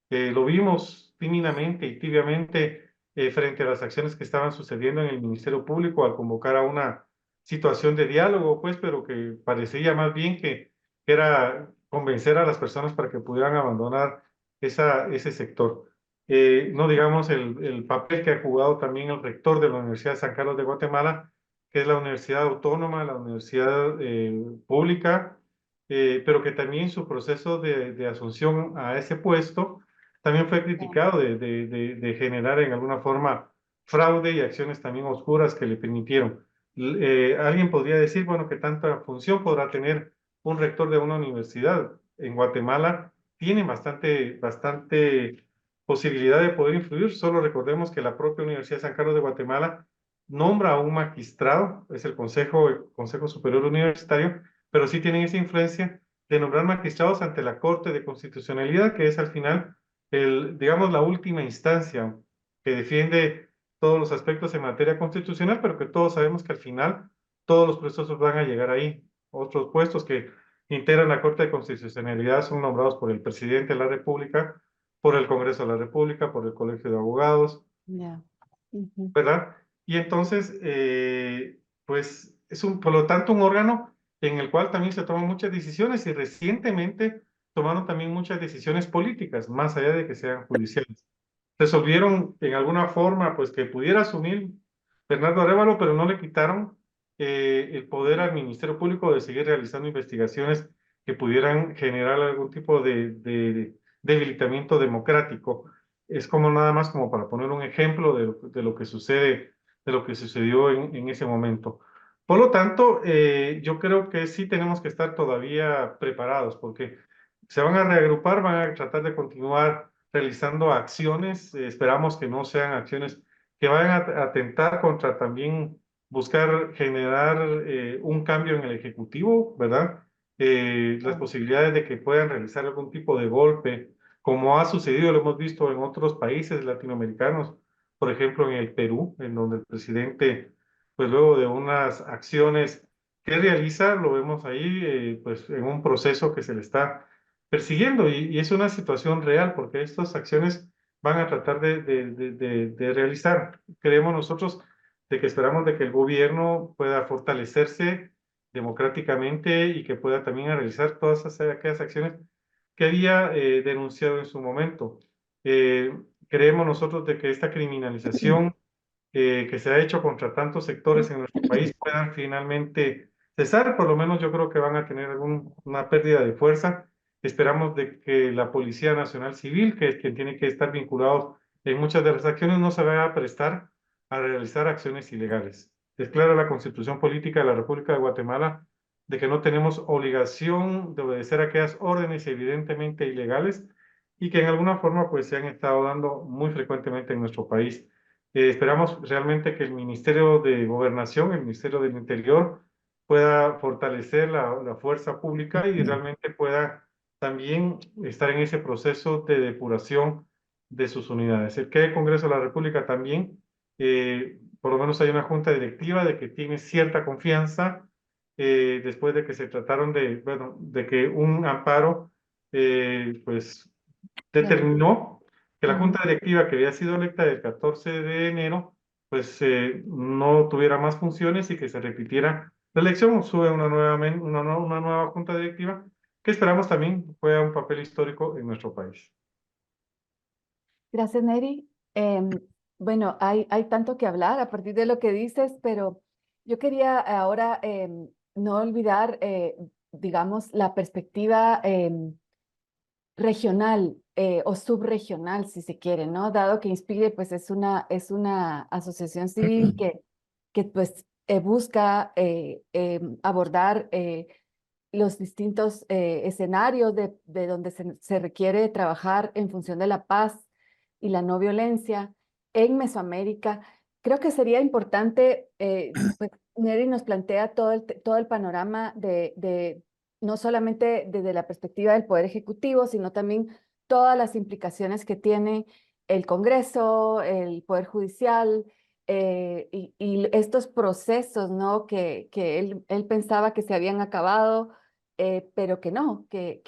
Lo vimos tímidamente y tibiamente frente a las acciones que estaban sucediendo en el Ministerio Público al convocar a una situación de diálogo, pues, pero que parecía más bien que era convencer a las personas para que pudieran abandonar ese sector. No digamos el papel que ha jugado también el rector de la Universidad de San Carlos de Guatemala, que es la universidad autónoma, la universidad pública, pero que también su proceso de asunción a ese puesto también fue criticado de generar en alguna forma fraude y acciones también oscuras que le permitieron. Alguien podría decir, bueno, que tanta función podrá tener un rector de una universidad. En Guatemala tiene bastante posibilidad de poder influir. Solo recordemos que la propia Universidad de San Carlos de Guatemala nombra a un magistrado, es el Consejo Superior Universitario, pero sí tienen esa influencia de nombrar magistrados ante la Corte de Constitucionalidad, que es al final, digamos, la última instancia que defiende todos los aspectos en materia constitucional, pero que todos sabemos que al final todos los procesos van a llegar ahí. Otros puestos que integran la Corte de Constitucionalidad son nombrados por el presidente de la República, por el Congreso de la República, por el Colegio de Abogados, Ya. ¿verdad? Y entonces, pues es por lo tanto un órgano en el cual también se toman muchas decisiones y recientemente tomaron también muchas decisiones políticas, más allá de que sean judiciales. Resolvieron en alguna forma, pues que pudiera asumir Bernardo Arévalo, pero no le quitaron el poder al Ministerio Público de seguir realizando investigaciones que pudieran generar algún tipo de debilitamiento democrático. Es como nada más como para poner un ejemplo de lo que sucede, de lo que sucedió en ese momento. Por lo tanto, yo creo que sí tenemos que estar todavía preparados porque se van a reagrupar, van a tratar de continuar realizando acciones. Esperamos que no sean acciones que vayan a atentar contra también buscar generar un cambio en el Ejecutivo, ¿verdad? Las posibilidades de que puedan realizar algún tipo de golpe, como ha sucedido, lo hemos visto en otros países latinoamericanos, por ejemplo en el Perú, en donde el presidente, pues luego de unas acciones que realiza, lo vemos ahí, pues en un proceso que se le está persiguiendo y es una situación real porque estas acciones van a tratar de realizar. Creemos nosotros de que esperamos de que el gobierno pueda fortalecerse democráticamente y que pueda también realizar todas aquellas acciones que había denunciado en su momento. Creemos nosotros de que esta criminalización que se ha hecho contra tantos sectores en nuestro país puedan finalmente cesar, por lo menos yo creo que van a tener una pérdida de fuerza. Esperamos de que la Policía Nacional Civil, que es quien tiene que estar vinculado en muchas de las acciones, no se vaya a prestar a realizar acciones ilegales. Es clara la Constitución Política de la República de Guatemala de que no tenemos obligación de obedecer aquellas órdenes evidentemente ilegales y que en alguna forma pues se han estado dando muy frecuentemente en nuestro país. Esperamos realmente que el Ministerio de Gobernación, el Ministerio del Interior, pueda fortalecer la fuerza pública y realmente pueda también estar en ese proceso de depuración de sus unidades. El que el Congreso de la República también, por lo menos hay una junta directiva de que tiene cierta confianza después de que se trataron bueno, de que un amparo, pues, determinó que la junta directiva que había sido electa el 14 de enero, pues no tuviera más funciones y que se repitiera la elección. Sube una nueva junta directiva que esperamos también juega un papel histórico en nuestro país. Gracias, Neri. Bueno, hay tanto que hablar a partir de lo que dices, pero yo quería ahora no olvidar, digamos, la perspectiva regional o subregional, si se quiere, ¿no? Dado que Inspire, pues es una asociación civil que pues busca abordar los distintos escenarios de donde se requiere trabajar en función de la paz y la no violencia en Mesoamérica. Creo que sería importante, pues Neri nos plantea todo el panorama de no solamente desde la perspectiva del Poder Ejecutivo, sino también todas las implicaciones que tiene el Congreso, el Poder Judicial, y estos procesos, ¿no? Que él pensaba que se habían acabado, pero que no, que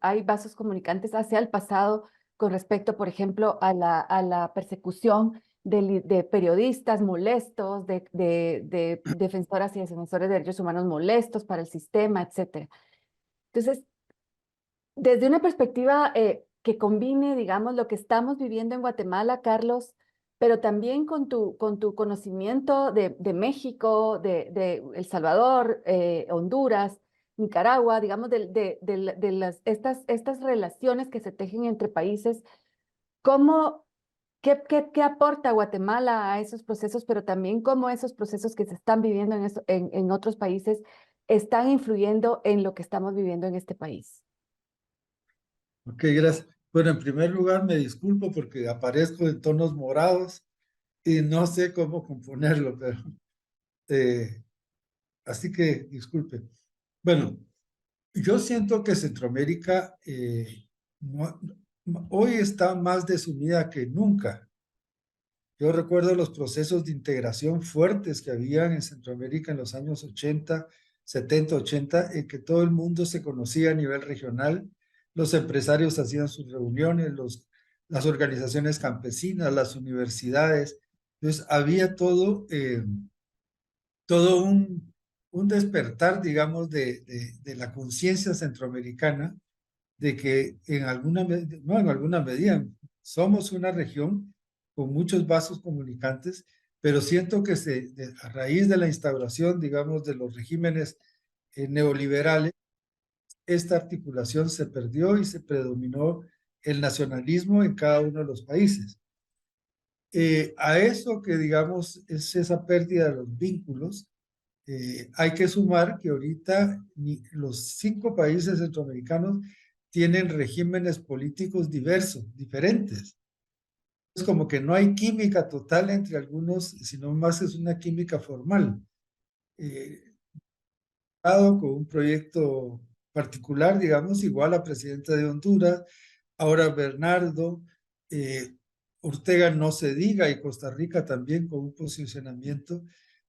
hay vasos comunicantes hacia el pasado con respecto, por ejemplo, a la persecución de periodistas molestos, de defensoras y defensores de derechos humanos molestos para el sistema, etcétera. Entonces, desde una perspectiva que combine, digamos, lo que estamos viviendo en Guatemala, Carlos, pero también con tu conocimiento de México, de El Salvador, Honduras, Nicaragua, digamos, estas relaciones que se tejen entre países, ¿cómo, qué aporta Guatemala a esos procesos, pero también cómo esos procesos que se están viviendo en otros países están influyendo en lo que estamos viviendo en este país? Ok, gracias. Bueno, en primer lugar me disculpo porque aparezco en tonos morados y no sé cómo componerlo, pero eh, así que disculpe. Bueno, yo siento que Centroamérica hoy está más desunida que nunca. Yo recuerdo los procesos de integración fuertes que habían en Centroamérica en los años 80, 70, 80, en que todo el mundo se conocía a nivel regional. Los empresarios hacían sus reuniones, las organizaciones campesinas, las universidades. Entonces, había todo un despertar, digamos, de la conciencia centroamericana de que no en alguna medida, somos una región con muchos vasos comunicantes, pero siento que a raíz de la instauración, digamos, de los regímenes neoliberales, esta articulación se perdió y se predominó el nacionalismo en cada uno de los países. A eso que, digamos, es esa pérdida de los vínculos, hay que sumar que ahorita los 5 países centroamericanos tienen regímenes políticos diversos, diferentes. Es como que no hay química total entre algunos, sino más es una química formal. Con un proyecto particular, digamos, igual a presidenta de Honduras, ahora Bernardo, Ortega no se diga, y Costa Rica también con un posicionamiento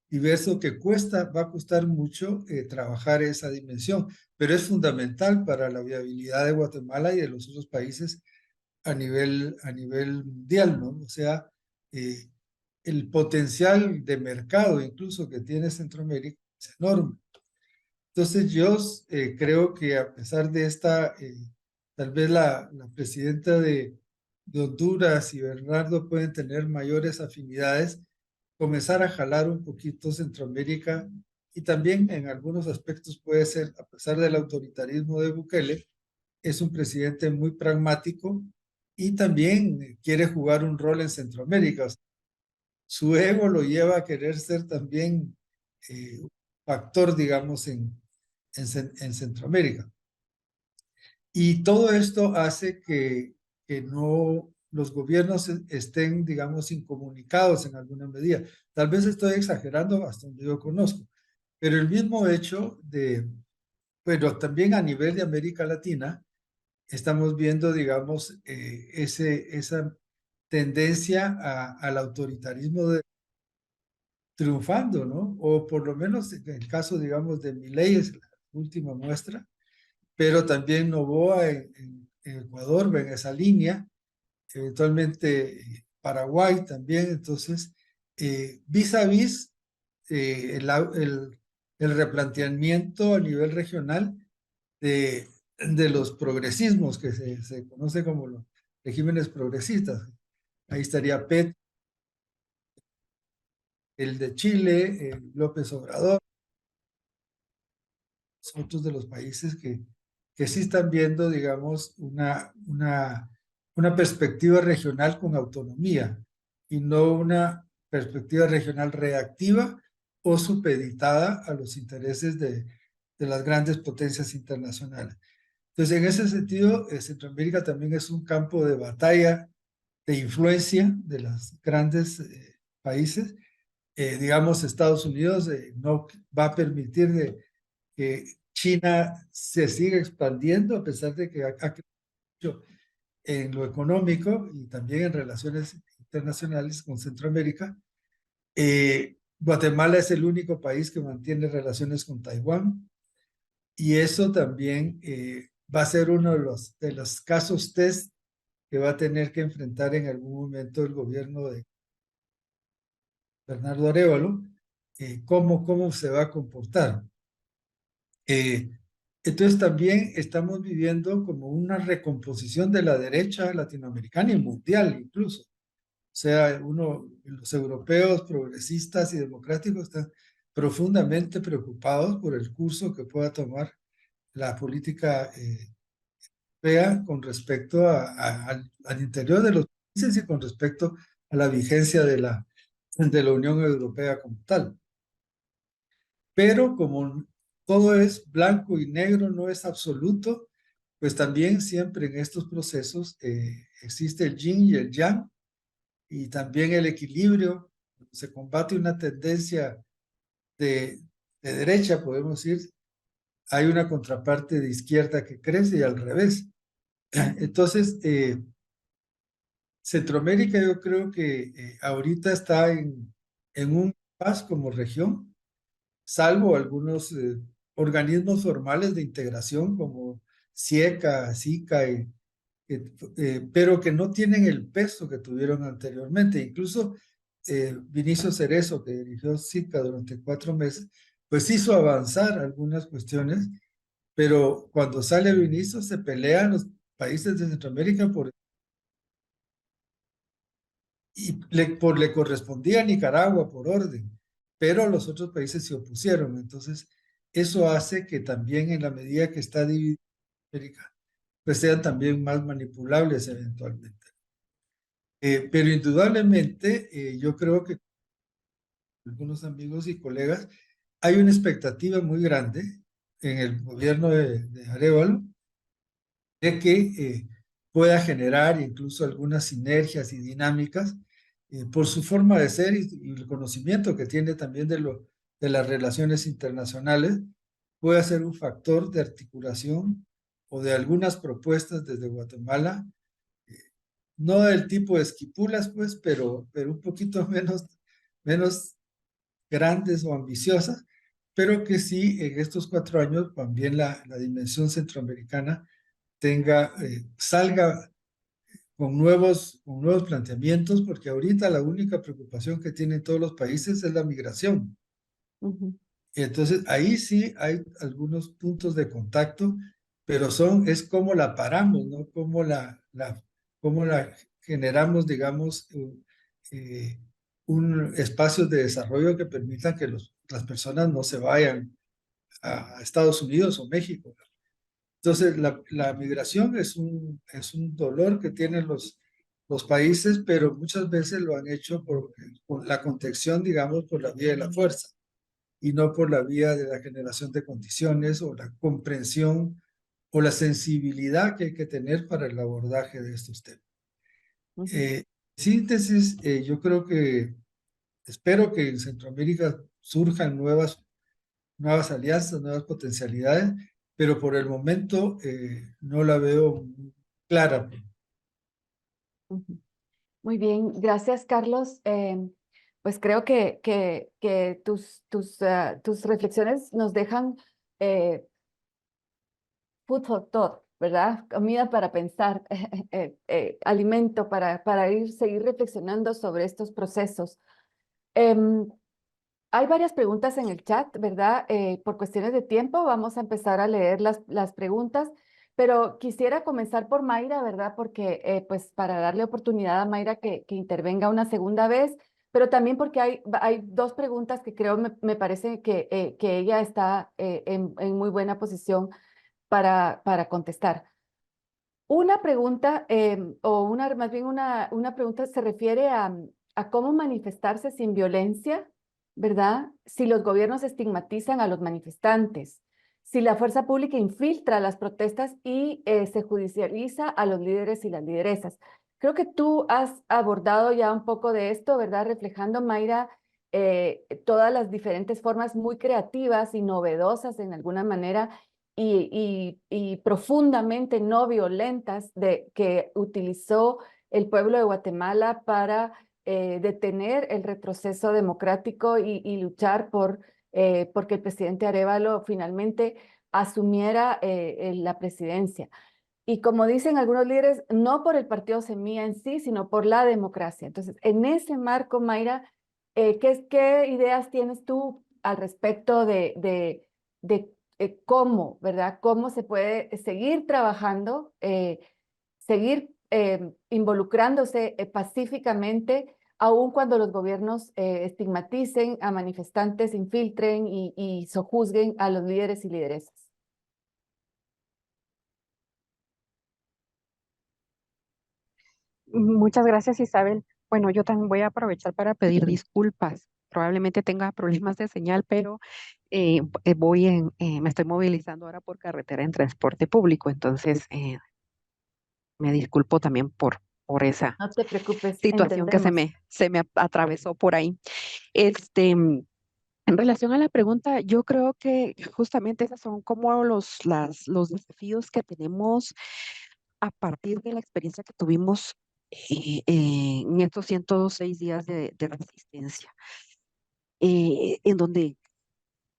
diverso que va a costar mucho trabajar esa dimensión, pero es fundamental para la viabilidad de Guatemala y de los otros países a nivel mundial, ¿no? O sea, eh, el potencial de mercado incluso que tiene Centroamérica es enorme. Entonces yo creo que a pesar de tal vez la presidenta de Honduras y Bernardo pueden tener mayores afinidades, comenzar a jalar un poquito Centroamérica y también en algunos aspectos puede ser, a pesar del autoritarismo de Bukele, es un presidente muy pragmático y también quiere jugar un rol en Centroamérica. Su ego lo lleva a querer ser también un factor, digamos, en Centroamérica. Y todo esto hace que no los gobiernos estén, digamos, incomunicados en alguna medida. Tal vez estoy exagerando hasta donde yo conozco, pero el mismo hecho bueno, también a nivel de América Latina, estamos viendo, digamos, esa tendencia al autoritarismo triunfando, ¿no? O por lo menos en el caso, digamos, de Milei es la última muestra, pero también Noboa en Ecuador va en esa línea, eventualmente Paraguay también, entonces, vis a vis el replanteamiento a nivel regional de los progresismos que se conoce como los regímenes progresistas. ahí estaría Petro, el de Chile, López Obrador, otros de los países que sí están viendo, digamos, una perspectiva regional con autonomía y no una perspectiva regional reactiva o supeditada a los intereses de las grandes potencias internacionales. Entonces, en ese sentido, Centroamérica también es un campo de batalla, de influencia de los grandes países. Digamos, Estados Unidos no va a permitir que China se siga expandiendo, a pesar de que ha crecido en lo económico y también en relaciones internacionales con Centroamérica. Guatemala es el único país que mantiene relaciones con Taiwán, y eso también va a ser uno de los casos test que va a tener que enfrentar en algún momento el gobierno de Bernardo Arévalo, cómo se va a comportar. Entonces también estamos viviendo como una recomposición de la derecha latinoamericana y mundial incluso. O sea, los europeos progresistas y democráticos están profundamente preocupados por el curso que pueda tomar la política europea con respecto al interior de los países y con respecto a la vigencia de la Unión Europea como tal. Pero como todo es blanco y negro, no es absoluto, pues también siempre en estos procesos existe el yin y el yang, y también el equilibrio. Se combate una tendencia de derecha, podemos decir, hay una contraparte de izquierda que crece y al revés. Entonces, Centroamérica yo creo que ahorita está en un paz como región, salvo algunos organismos formales de integración como SIECA, SICA, pero que no tienen el peso que tuvieron anteriormente. Incluso Vinicio Cerezo, que dirigió SICA durante 4 meses, pues hizo avanzar algunas cuestiones, pero cuando sale Vinicio se pelean los países de Centroamérica le correspondía a Nicaragua por orden, pero los otros países se opusieron. Entonces, eso hace que también en la medida que está dividida América, pues sean también más manipulables eventualmente. Pero indudablemente, yo creo que algunos amigos y colegas, hay una expectativa muy grande en el gobierno de Arévalo de que pueda generar incluso algunas sinergias y dinámicas por su forma de ser y el conocimiento que tiene también de las relaciones internacionales, puede ser un factor de articulación o de algunas propuestas desde Guatemala, no del tipo de Esquipulas, pues, pero un poquito menos grandes o ambiciosas, pero que sí en estos 4 años también la dimensión centroamericana salga con nuevos planteamientos, porque ahorita la única preocupación que tienen todos los países es la migración. Ujú. Entonces, ahí sí hay algunos puntos de contacto, pero es cómo la paramos, ¿no? Cómo la generamos, digamos, un espacio de desarrollo que permitan que las personas no se vayan a Estados Unidos o México. Entonces, la migración es un dolor que tienen los países, pero muchas veces lo han hecho por la contención, digamos, por la vía de la fuerza y no por la vía de la generación de condiciones o la comprensión o la sensibilidad que hay que tener para el abordaje de estos temas. Ujú. Síntesis, yo creo que espero que en Centroamérica surjan nuevas alianzas, nuevas potencialidades, pero por el momento no la veo clara. Ujú. Muy bien, gracias, Carlos. Pues creo que tus reflexiones nos dejan food for thought, ¿verdad? Comida para pensar, alimento para seguir reflexionando sobre estos procesos. Em, Hay varias preguntas en el chat, ¿verdad? Por cuestiones de tiempo vamos a empezar a leer las preguntas, pero quisiera comenzar por Mayra, ¿verdad? Porque pues para darle oportunidad a Mayra que intervenga una segunda vez, pero también porque hay dos preguntas que creo me parece que ella está en muy buena posición para contestar. Una pregunta, más bien una pregunta se refiere a cómo manifestarse sin violencia, ¿verdad? Si los gobiernos estigmatizan a los manifestantes, si la fuerza pública infiltra las protestas y se judicializa a los líderes y las lideresas. Creo que tú has abordado ya un poco de esto, ¿verdad? Reflejando, Mayra, todas las diferentes formas muy creativas y novedosas en alguna manera y profundamente no violentas que utilizó el pueblo de Guatemala para detener el retroceso democrático y luchar porque el presidente Arévalo finalmente asumiera la presidencia. Y como dicen algunos líderes, no por el partido Semilla en sí, sino por la democracia. Entonces, en ese marco, Mayra, ¿qué ideas tienes tú al respecto de cómo, ¿verdad? ¿Cómo se puede seguir trabajando, seguir involucrándose pacíficamente, aun cuando los gobiernos estigmaticen a manifestantes, infiltren y sojuzguen a los líderes y lideresas? Muchas gracias, Isabel. Bueno, yo también voy a aprovechar para pedir disculpas. Probablemente tenga problemas de señal, pero me estoy movilizando ahora por carretera en transporte público, entonces me disculpo también por esa No te preocupes, situación que entendemos. se me atravesó por ahí. En relación a la pregunta, yo creo que justamente esos son como los desafíos que tenemos a partir de la experiencia que tuvimos en estos 106 días de resistencia, en donde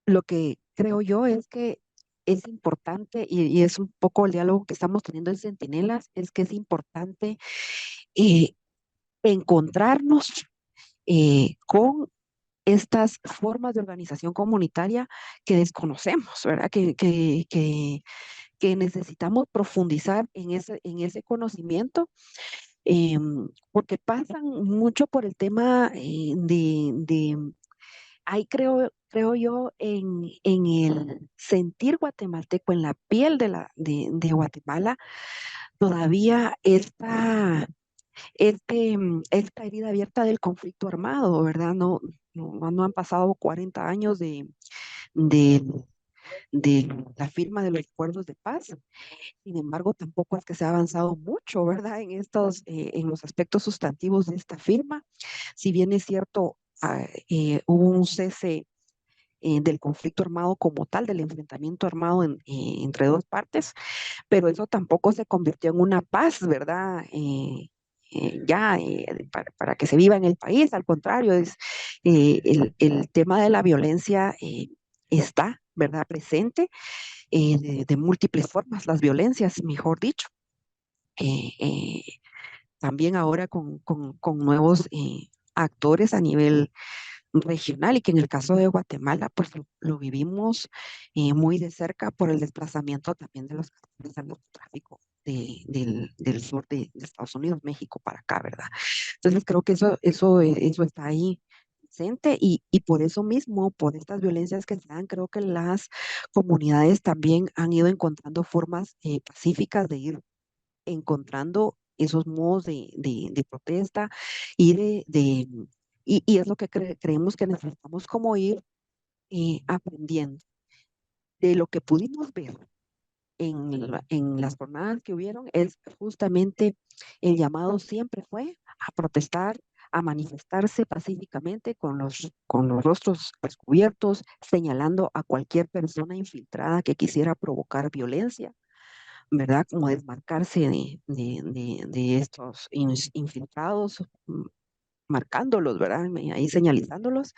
lo que creo yo es que es importante, y es un poco el diálogo que estamos teniendo en Centinelas, es que es importante eh, encontrarnos con estas formas de organización comunitaria que desconocemos, ¿verdad? Que necesitamos profundizar en ese conocimiento, porque pasan mucho por el tema ahí creo yo en el sentir guatemalteco, en la piel de Guatemala, todavía esta herida abierta del conflicto armado, ¿verdad? No han pasado 40 años de, de la firma de los acuerdos de paz. Sin embargo, tampoco es que se ha avanzado mucho, ¿verdad? En los aspectos sustantivos de esta firma. Si bien es cierto, hubo un cese del conflicto armado como tal, del enfrentamiento armado entre dos partes, pero eso tampoco se convirtió en una paz, ¿verdad? Para que se viva en el país, al contrario, el tema de la violencia está, ¿verdad? Presente de múltiples formas, las violencias, mejor dicho. Eh, eh, También ahora con nuevos actores a nivel regional y que en el caso de Guatemala, pues lo vivimos muy de cerca por el desplazamiento también de los carteles del narcotráfico del sur de Estados Unidos, México para acá, ¿verdad? Entonces creo que eso está ahí presente y por eso mismo, por estas violencias que se dan, creo que las comunidades también han ido encontrando formas pacíficas de ir encontrando esos modos de protesta y y es lo que creemos que necesitamos como ir aprendiendo de lo que pudimos ver en las jornadas que hubieron, es justamente el llamado siempre fue a protestar, a manifestarse pacíficamente con los rostros descubiertos, señalando a cualquier persona infiltrada que quisiera provocar violencia, ¿verdad? Como desmarcarse de estos infiltrados, marcándolos, ¿verdad? Ahí señalizándolos.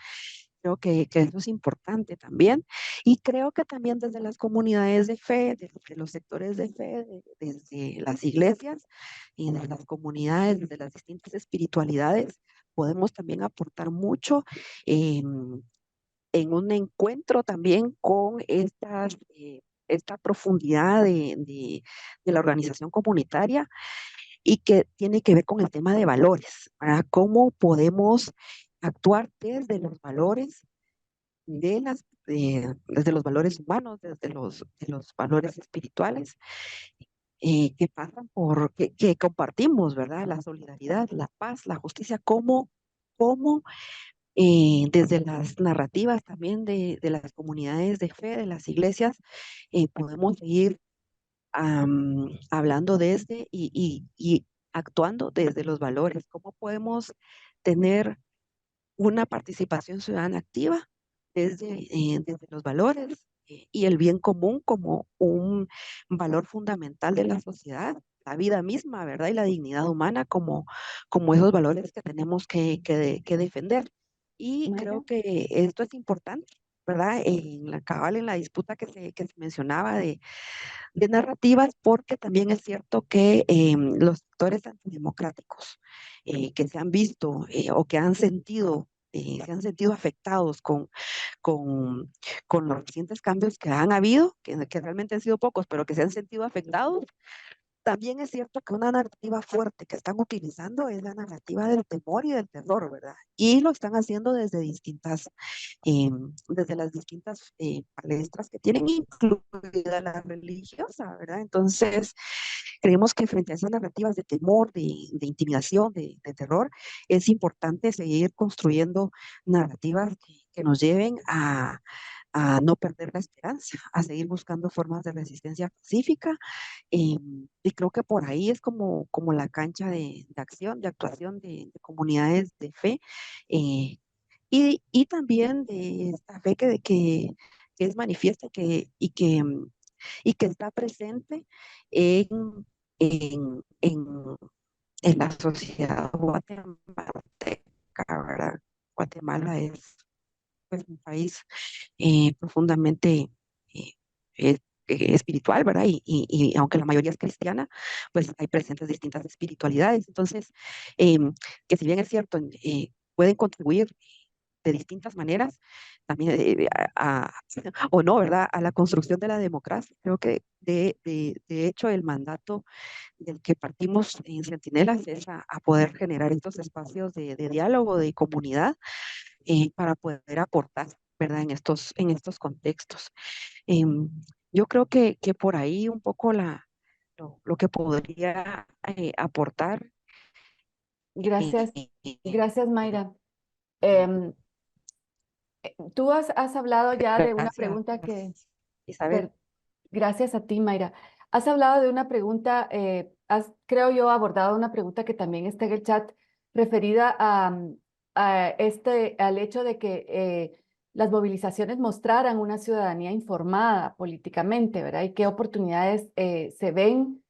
Creo que eso es importante también. Y creo que también desde las comunidades de fe, desde los sectores de fe, desde las iglesias y de las comunidades, desde las distintas espiritualidades, podemos también aportar mucho en un encuentro también con estas esta profundidad de la organización comunitaria y que tiene que ver con el tema de valores, ¿verdad? ¿Cómo podemos actuar desde los valores desde los valores humanos, desde de los valores espirituales, que pasan que compartimos, ¿verdad? La solidaridad, la paz, la justicia, cómo desde las narrativas también de las comunidades de fe, de las iglesias, podemos seguir hablando desde y actuando desde los valores. ¿Cómo podemos tener una participación ciudadana activa desde los valores y el bien común como un valor fundamental de la sociedad, la vida misma, ¿verdad? Y la dignidad humana como esos valores que tenemos que defender. Y Mayra. creo que esto es importante, ¿verdad? En la disputa que se mencionaba de narrativas, porque también es cierto que los sectores antidemocráticos que se han visto o que han sentido, se han sentido afectados con, con los recientes cambios que han habido, que realmente han sido pocos, pero que se han sentido afectados, también es cierto que una narrativa fuerte que están utilizando es la narrativa del temor y del terror, ¿verdad? Y lo están haciendo desde las distintas palestras que tienen, incluida la religiosa, ¿verdad? Entonces, creemos que frente a esas narrativas de temor, de intimidación, de terror, es importante seguir construyendo narrativas que nos lleven a no perder la esperanza, a seguir buscando formas de resistencia pacífica y creo que por ahí es como la cancha de acción, de actuación de comunidades de fe y también de esta fe que es manifiesta y que está presente en, en, en la sociedad guatemalteca, ¿verdad? Guatemala es pues, un país profundamente eh, eh, espiritual, ¿verdad? Y aunque la mayoría es cristiana, pues hay presentes distintas espiritualidades. Entonces, que si bien es cierto, pueden contribuir de distintas maneras, también o no, ¿verdad? A la construcción de la democracia. Creo que de hecho el mandato del que partimos en Centinelas es a poder generar estos espacios de diálogo, de comunidad, para poder aportar, ¿verdad? En estos contextos. Em, yo creo que por ahí un poco lo que podría aportar. Gracias, eh, gracias, Mayra. Em, Tú has hablado ya de una Gracias, pregunta que, Isabel. per- gracias a ti, Mayra. Has hablado de una pregunta, creo yo, abordado una pregunta que también está en el chat referida al hecho de que las movilizaciones mostraran una ciudadanía informada políticamente, ¿verdad? Y qué oportunidades se ven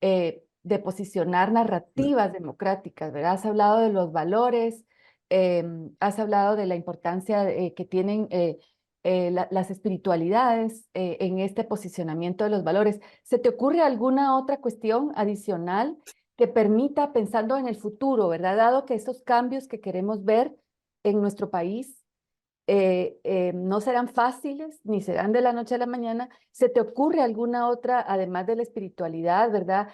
de posicionar narrativas democráticas, ¿verdad? Has hablado de los valores, has hablado de la importancia que tienen las espiritualidades en este posicionamiento de los valores. ¿Se te ocurre alguna otra cuestión adicional que permita, pensando en el futuro, ¿verdad? Dado que estos cambios que queremos ver en nuestro país no serán fáciles ni serán de la noche a la mañana. ¿Se te ocurre alguna otra, además de la espiritualidad, verdad?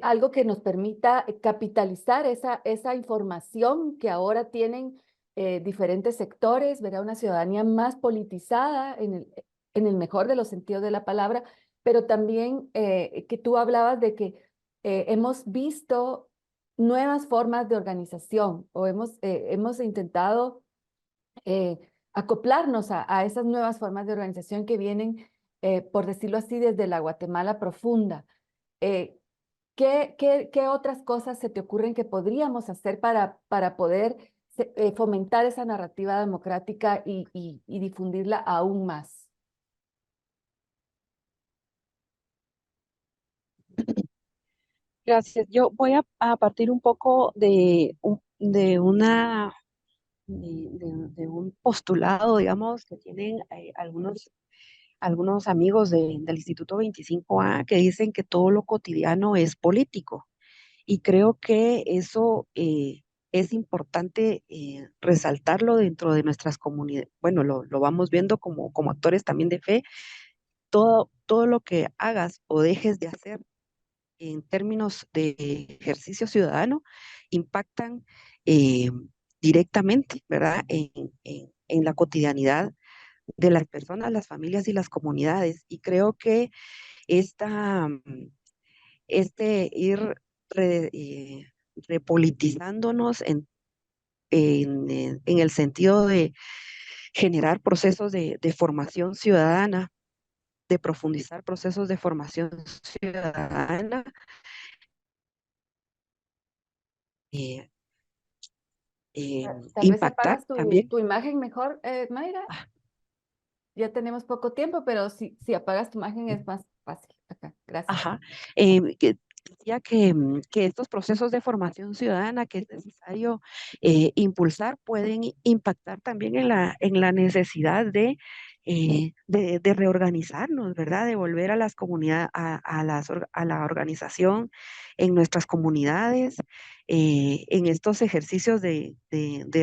Algo que nos permita capitalizar esa información que ahora tienen diferentes sectores, ¿verdad? Una ciudadanía más politizada en el mejor de los sentidos de la palabra, pero también que tú hablabas de que hemos visto nuevas formas de organización o hemos intentado eh, acoplarnos a esas nuevas formas de organización que vienen, por decirlo así, desde la Guatemala profunda. Eh, ¿Qué otras cosas se te ocurren que podríamos hacer para poder fomentar esa narrativa democrática y difundirla aún más? Gracias. Yo voy a partir un poco de un postulado, digamos, que tienen algunos amigos del Instituto 25A que dicen que todo lo cotidiano es político. Y creo que eso es importante resaltarlo dentro de nuestras comunidades. Bueno, lo vamos viendo como actores también de fe todo lo que hagas o dejes de hacer en términos de ejercicio ciudadano impactan eh, directamente, ¿verdad? En la cotidianidad de las personas, las familias y las comunidades. Y creo que esta, ir repolitizándonos en el sentido de generar procesos de formación ciudadana, de profundizar procesos de formación ciudadana, eh, Tal vez impactar apagas también. tu imagen mejor, Mayra. Ah, Ya tenemos poco tiempo, pero si apagas tu imagen es más fácil acá. Gracias. Ajá. Que decía que estos procesos de formación ciudadana que es necesario impulsar pueden impactar también en la necesidad de reorganizarnos, ¿verdad? De volver a las comunidades, a la organización en nuestras comunidades, en estos ejercicios de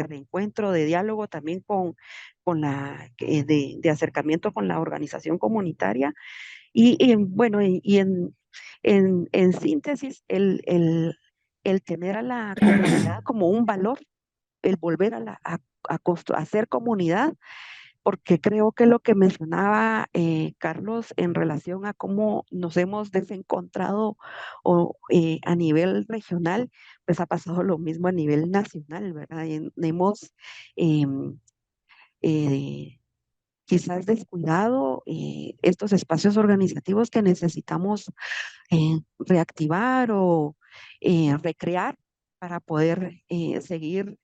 reencuentro, de diálogo también de acercamiento con la organización comunitaria bueno, en síntesis, el tener a la comunidad como un valor, el volver a hacer comunidad, porque creo que lo que mencionaba Carlos en relación a cómo nos hemos desencontrado a nivel regional, pues ha pasado lo mismo a nivel nacional, ¿verdad? Hemos em, eh, quizás descuidado estos espacios organizativos que necesitamos reactivar o recrear para poder seguir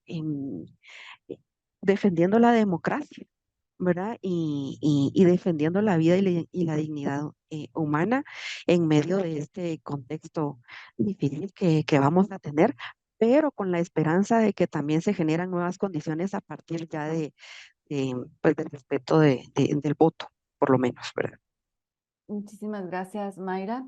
defendiendo la democracia, ¿verdad? Y defendiendo la vida y la dignidad humana en medio de este contexto difícil que vamos a tener, pero con la esperanza de que también se generan nuevas condiciones a partir ya pues, del respeto del voto, por lo menos, ¿verdad? Muchísimas gracias, Mayra.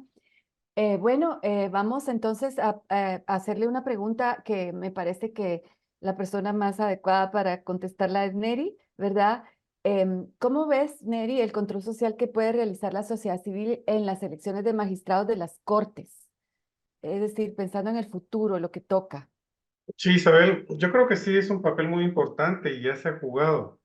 Bueno, vamos entonces a hacerle una pregunta que me parece que la persona más adecuada para contestarla es Neri, ¿verdad? ¿Cómo ves, Neri, el control social que puede realizar la sociedad civil en las elecciones de magistrados de las Cortes? Es decir, pensando en el futuro, lo que toca. Sí, Isabel, yo creo que sí es un papel muy importante y ya se ha jugado.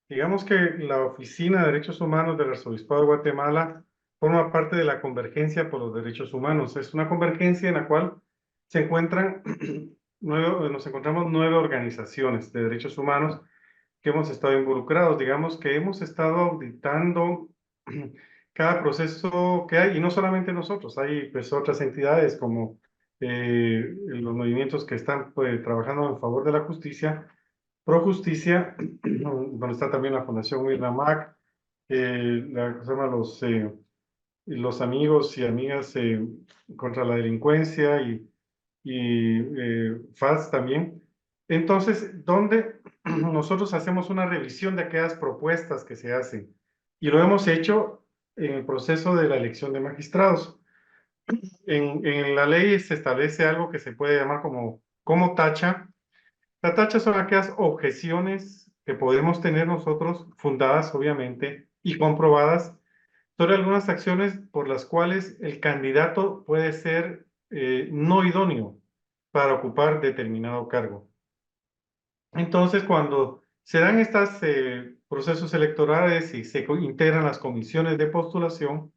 Digamos que la Oficina de Derechos Humanos del Arzobispado de Guatemala forma parte de la Convergencia por los Derechos Humanos. Es una convergencia en la cual se encuentran nos encontramos 9 organizaciones de derechos humanos que hemos estado involucrados. Digamos que hemos estado auditando cada proceso que hay, y no solamente nosotros, hay pues otras entidades como los movimientos que están pues, trabajando en favor de la justicia, pro justicia, donde está también la Fundación Mirna Mac, se llama los amigos y amigas contra la delincuencia y FAS también. Entonces, donde nosotros hacemos una revisión de aquellas propuestas que se hacen y lo hemos hecho en el proceso de la elección de magistrados. En la ley se establece algo que se puede llamar como tacha. La tacha son aquellas objeciones que podemos tener nosotros, fundadas obviamente y comprobadas, sobre algunas acciones por las cuales el candidato puede ser no idóneo para ocupar determinado cargo. Entonces, cuando se dan estos procesos electorales y se integran las comisiones de postulación,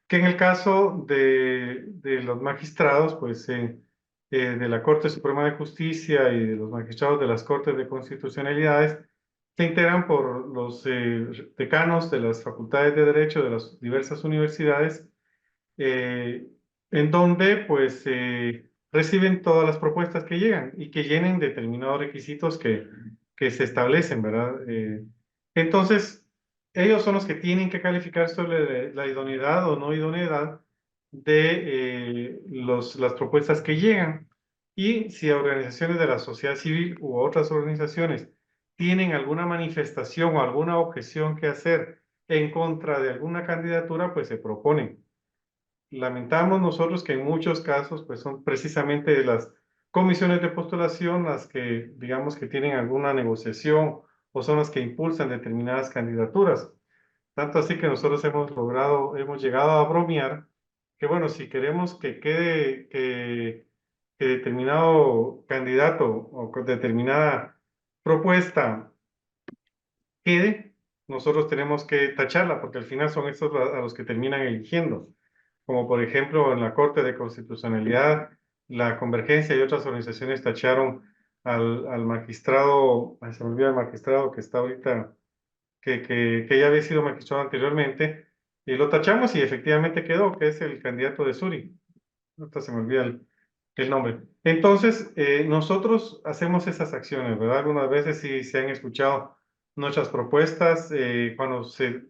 que en el caso de los magistrados, pues de la Corte Suprema de Justicia y de los magistrados de las Cortes de Constitucionalidades, se integran por los decanos de las facultades de Derecho de las diversas universidades, eh, en donde pues reciben todas las propuestas que llegan y que llenen determinados requisitos que se establecen, ¿verdad? Entonces, ellos son los que tienen que calificar sobre la idoneidad o no idoneidad de las propuestas que llegan. Y si organizaciones de la sociedad civil u otras organizaciones tienen alguna manifestación o alguna objeción que hacer en contra de alguna candidatura, pues se proponen. Lamentamos nosotros que en muchos casos pues son precisamente las comisiones de postulación las que digamos que tienen alguna negociación o son las que impulsan determinadas candidaturas. Tanto así que nosotros hemos llegado a bromear que, bueno, si queremos que quede, que determinado candidato o que determinada propuesta quede, nosotros tenemos que tacharla, porque al final son estos a los que terminan eligiendo, como por ejemplo en la Corte de Constitucionalidad, la Convergencia y otras organizaciones tacharon al magistrado, ay, se me olvida el magistrado que está ahorita, que ya había sido magistrado anteriormente, y lo tachamos y efectivamente quedó, que es el candidato de Suri. Ahorita se me olvida el nombre. Entonces, nosotros hacemos esas acciones, ¿verdad? Algunas veces sí se han escuchado nuestras propuestas cuando se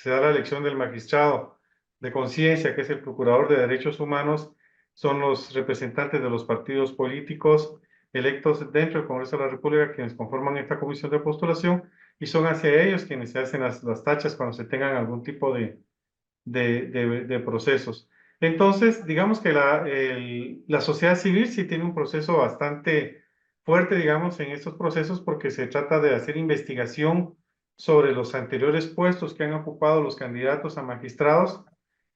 da la elección del magistrado de conciencia, que es el procurador de derechos humanos, son los representantes de los partidos políticos electos dentro del Congreso de la República quienes conforman esta comisión de postulación y son hacia ellos quienes se hacen las tachas cuando se tengan algún tipo de procesos. Entonces, digamos que la sociedad civil sí tiene un proceso bastante fuerte, digamos, en estos procesos porque se trata de hacer investigación sobre los anteriores puestos que han ocupado los candidatos a magistrados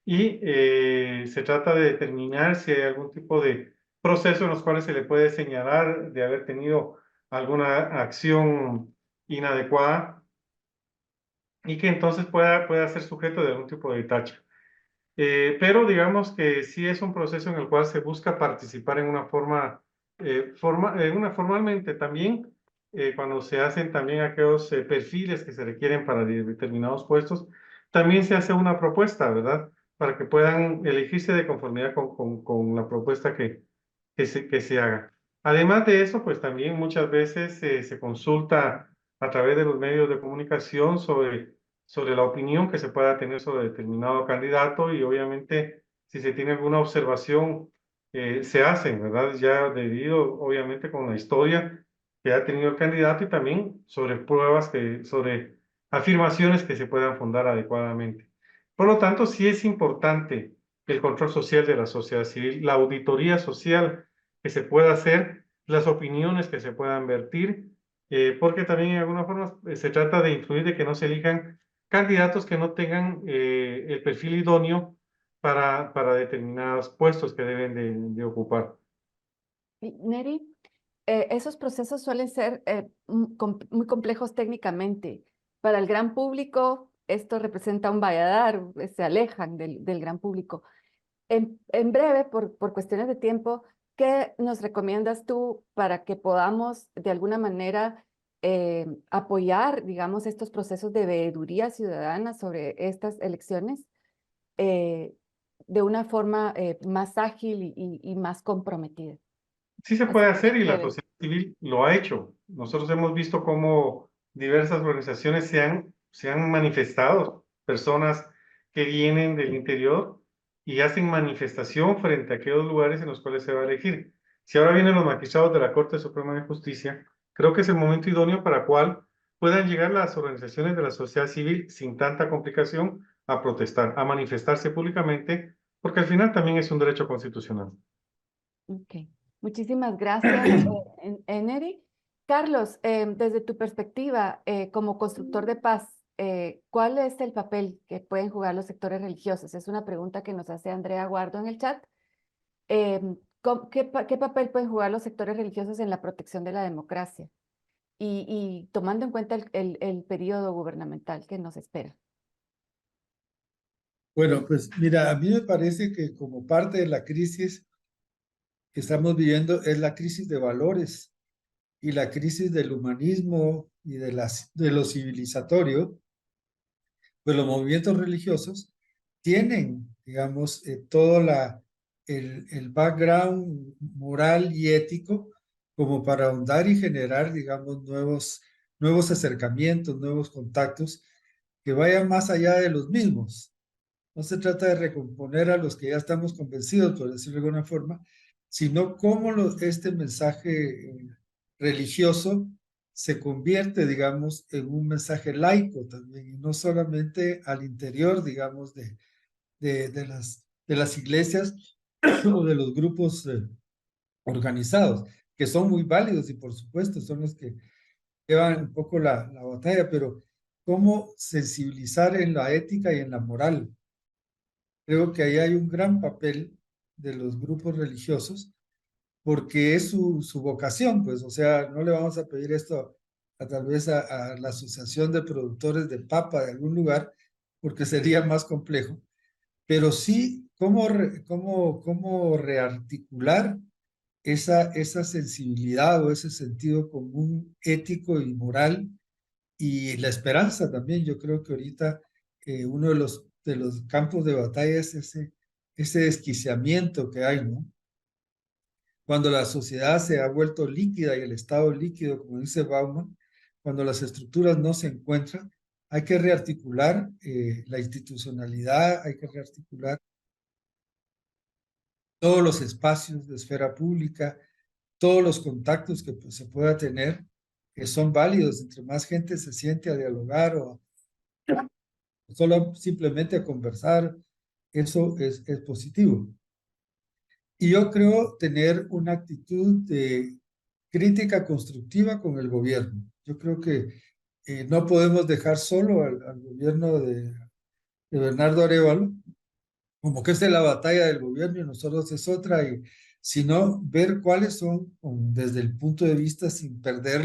y se trata de determinar si hay algún tipo de proceso en los cuales se le puede señalar de haber tenido alguna acción inadecuada y que entonces pueda ser sujeto de algún tipo de tacha. Pero digamos que sí es un proceso en el cual se busca participar en una formalmente también, cuando se hacen también aquellos perfiles que se requieren para determinados puestos, también se hace una propuesta, ¿verdad? Para que puedan elegirse de conformidad con la propuesta que se haga. Además de eso, pues también muchas veces se consulta a través de los medios de comunicación sobre la opinión que se pueda tener sobre determinado candidato y obviamente si se tiene alguna observación se hacen, ¿verdad? Ya debido obviamente con la historia que ha tenido el candidato y también sobre pruebas, sobre afirmaciones que se puedan fundar adecuadamente. Por lo tanto, sí es importante el control social de la sociedad civil, la auditoría social que se pueda hacer, las opiniones que se puedan vertir, porque también en alguna forma se trata de influir de que no se elijan candidatos que no tengan el perfil idóneo para determinados puestos que deben de ocupar. Y, Neri, esos procesos suelen ser muy complejos técnicamente. Para el gran público, esto representa un valladar, se alejan del gran público. En breve, por cuestiones de tiempo, ¿qué nos recomiendas tú para que podamos de alguna manera apoyar, digamos, estos procesos de veeduría ciudadana sobre estas elecciones eh, de una forma más ágil y más comprometida? Sí se Así puede en hacer y la breve. sociedad civil lo ha hecho. Nosotros hemos visto cómo diversas organizaciones se han manifestado, personas que vienen del interior y hacen manifestación frente a aquellos lugares en los cuales se va a elegir. Si ahora vienen los magistrados de la Corte Suprema de Justicia, creo que es el momento idóneo para cual puedan llegar las organizaciones de la sociedad civil sin tanta complicación a protestar, a manifestarse públicamente, porque al final también es un derecho constitucional. Ok, muchísimas gracias, Neri. Carlos, desde tu perspectiva como constructor de paz, ¿cuál es el papel que pueden jugar los sectores religiosos? Es una pregunta que nos hace Andrea Guardo en el chat. ¿Qué papel pueden jugar los sectores religiosos en la protección de la democracia? Y tomando en cuenta el periodo gubernamental que nos espera. Bueno, pues mira, a mí me parece que como parte de la crisis que estamos viviendo es la crisis de valores y la crisis del humanismo y de lo civilizatorio, pues los movimientos religiosos tienen, digamos, todo el background moral y ético como para ahondar y generar, digamos, nuevos acercamientos, nuevos contactos que vayan más allá de los mismos. No se trata de recomponer a los que ya estamos convencidos, por decirlo de alguna forma, sino cómo este mensaje religioso se convierte, digamos, en un mensaje laico también, y no solamente al interior, digamos, de las iglesias o de los grupos organizados, que son muy válidos y por supuesto son los que llevan un poco la batalla, pero cómo sensibilizar en la ética y en la moral. Creo que ahí hay un gran papel de los grupos religiosos porque es su vocación, pues, o sea, no le vamos a pedir esto tal vez a la Asociación de Productores de Papa de algún lugar, porque sería más complejo, pero sí cómo rearticular esa sensibilidad o ese sentido común ético y moral y la esperanza también. Yo creo que ahorita uno de los campos de batalla es ese desquiciamiento que hay, ¿no? Cuando la sociedad se ha vuelto líquida y el Estado líquido, como dice Bauman, cuando las estructuras no se encuentran, hay que rearticular la institucionalidad, hay que rearticular todos los espacios de esfera pública, todos los contactos que pues, se pueda tener, que son válidos, entre más gente se siente a dialogar o solo simplemente a conversar, eso es positivo. Y yo creo tener una actitud de crítica constructiva con el gobierno. Yo creo que no podemos dejar solo al gobierno de Bernardo Arévalo, como que esta es la batalla del gobierno y nosotros es otra, sino ver cuáles son, desde el punto de vista, sin perder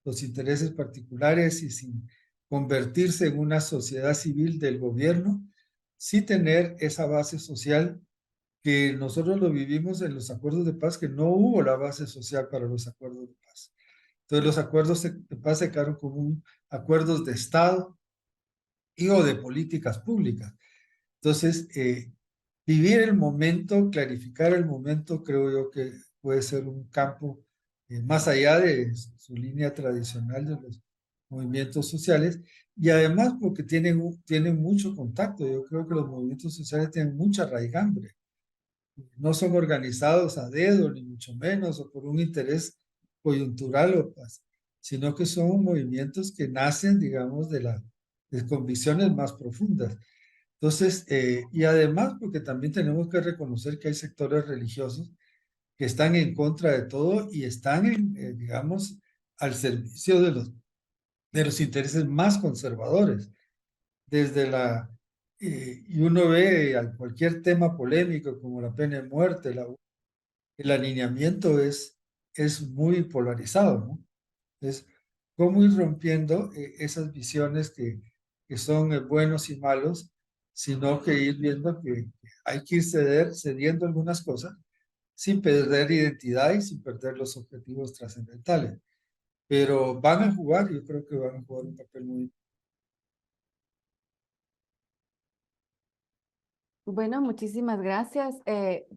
los intereses particulares y sin convertirse en una sociedad civil del gobierno, sí tener esa base social que nosotros lo vivimos en los acuerdos de paz, que no hubo la base social para los acuerdos de paz. Entonces los acuerdos de paz se quedaron como acuerdos de Estado y o de políticas públicas. Entonces, vivir el momento, clarificar el momento, creo yo que puede ser un campo más allá de su línea tradicional de los movimientos sociales y además porque tienen mucho contacto. Yo creo que los movimientos sociales tienen mucha raigambre. No son organizados a dedo, ni mucho menos, o por un interés coyuntural, sino que son movimientos que nacen, digamos, de convicciones más profundas. Entonces, y además, porque también tenemos que reconocer que hay sectores religiosos que están en contra de todo y están, digamos, al servicio de los intereses más conservadores. Y uno ve a cualquier tema polémico como la pena de muerte, el alineamiento es muy polarizado, ¿no? Es cómo ir rompiendo esas visiones que son buenos y malos, sino que ir viendo que hay que ir cediendo algunas cosas sin perder identidad y sin perder los objetivos trascendentales. Pero van a jugar, yo creo que van a jugar un papel muy. Bueno, muchísimas gracias.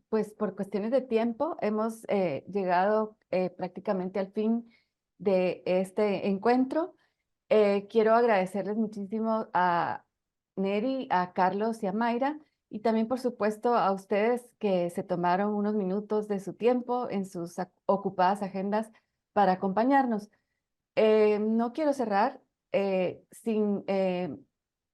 Pues por cuestiones de tiempo hemos llegado prácticamente al fin de este encuentro. Quiero agradecerles muchísimo a Neri, a Carlos y a Mayra, y también, por supuesto, a ustedes que se tomaron unos minutos de su tiempo en sus ocupadas agendas para acompañarnos. No quiero cerrar sin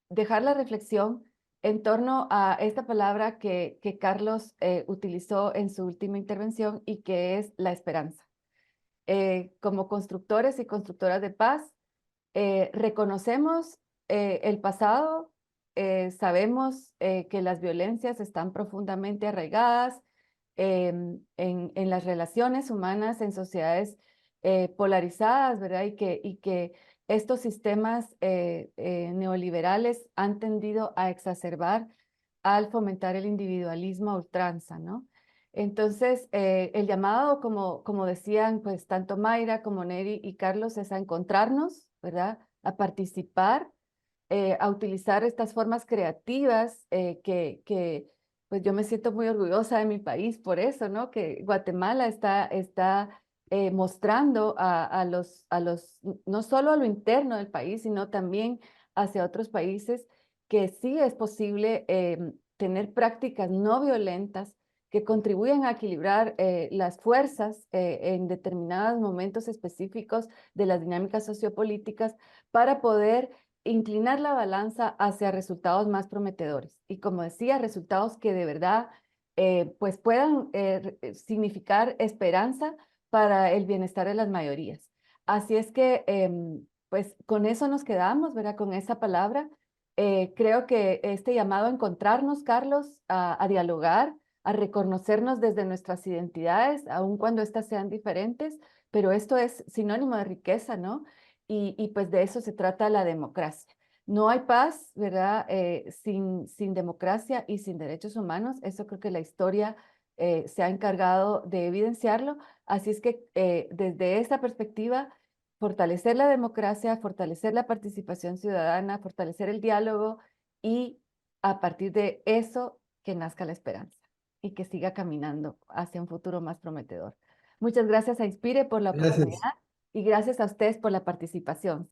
dejar la reflexión en torno a esta palabra que Carlos utilizó en su última intervención y que es la esperanza. Como constructores y constructoras de paz, reconocemos el pasado, sabemos que las violencias están profundamente arraigadas en las relaciones humanas, en sociedades polarizadas, ¿verdad? Y que estos sistemas neoliberales han tendido a exacerbar al fomentar el individualismo a ultranza, ¿no? Entonces, el llamado, como decían, pues tanto Mayra como Neri y Carlos, es a encontrarnos, ¿verdad? A participar, a utilizar estas formas creativas pues yo me siento muy orgullosa de mi país por eso, ¿no? Que Guatemala está mostrando no solo a lo interno del país, sino también hacia otros países que sí es posible tener prácticas no violentas que contribuyen a equilibrar las fuerzas en determinados momentos específicos de las dinámicas sociopolíticas para poder inclinar la balanza hacia resultados más prometedores. Y como decía, resultados que de verdad pues puedan significar esperanza para el bienestar de las mayorías. Así es que pues con eso nos quedamos, ¿verdad? Con esa palabra. Creo que este llamado a encontrarnos, Carlos, a dialogar, a reconocernos desde nuestras identidades, aun cuando éstas sean diferentes, pero esto es sinónimo de riqueza, ¿no? Y pues de eso se trata la democracia. No hay paz, ¿verdad? Sin democracia y sin derechos humanos. Eso creo que la historia se ha encargado de evidenciarlo. Así es que desde esta perspectiva, fortalecer la democracia, fortalecer la participación ciudadana, fortalecer el diálogo y a partir de eso que nazca la esperanza y que siga caminando hacia un futuro más prometedor. Muchas gracias a Inspire por la Gracias. oportunidad y gracias a ustedes por la participación.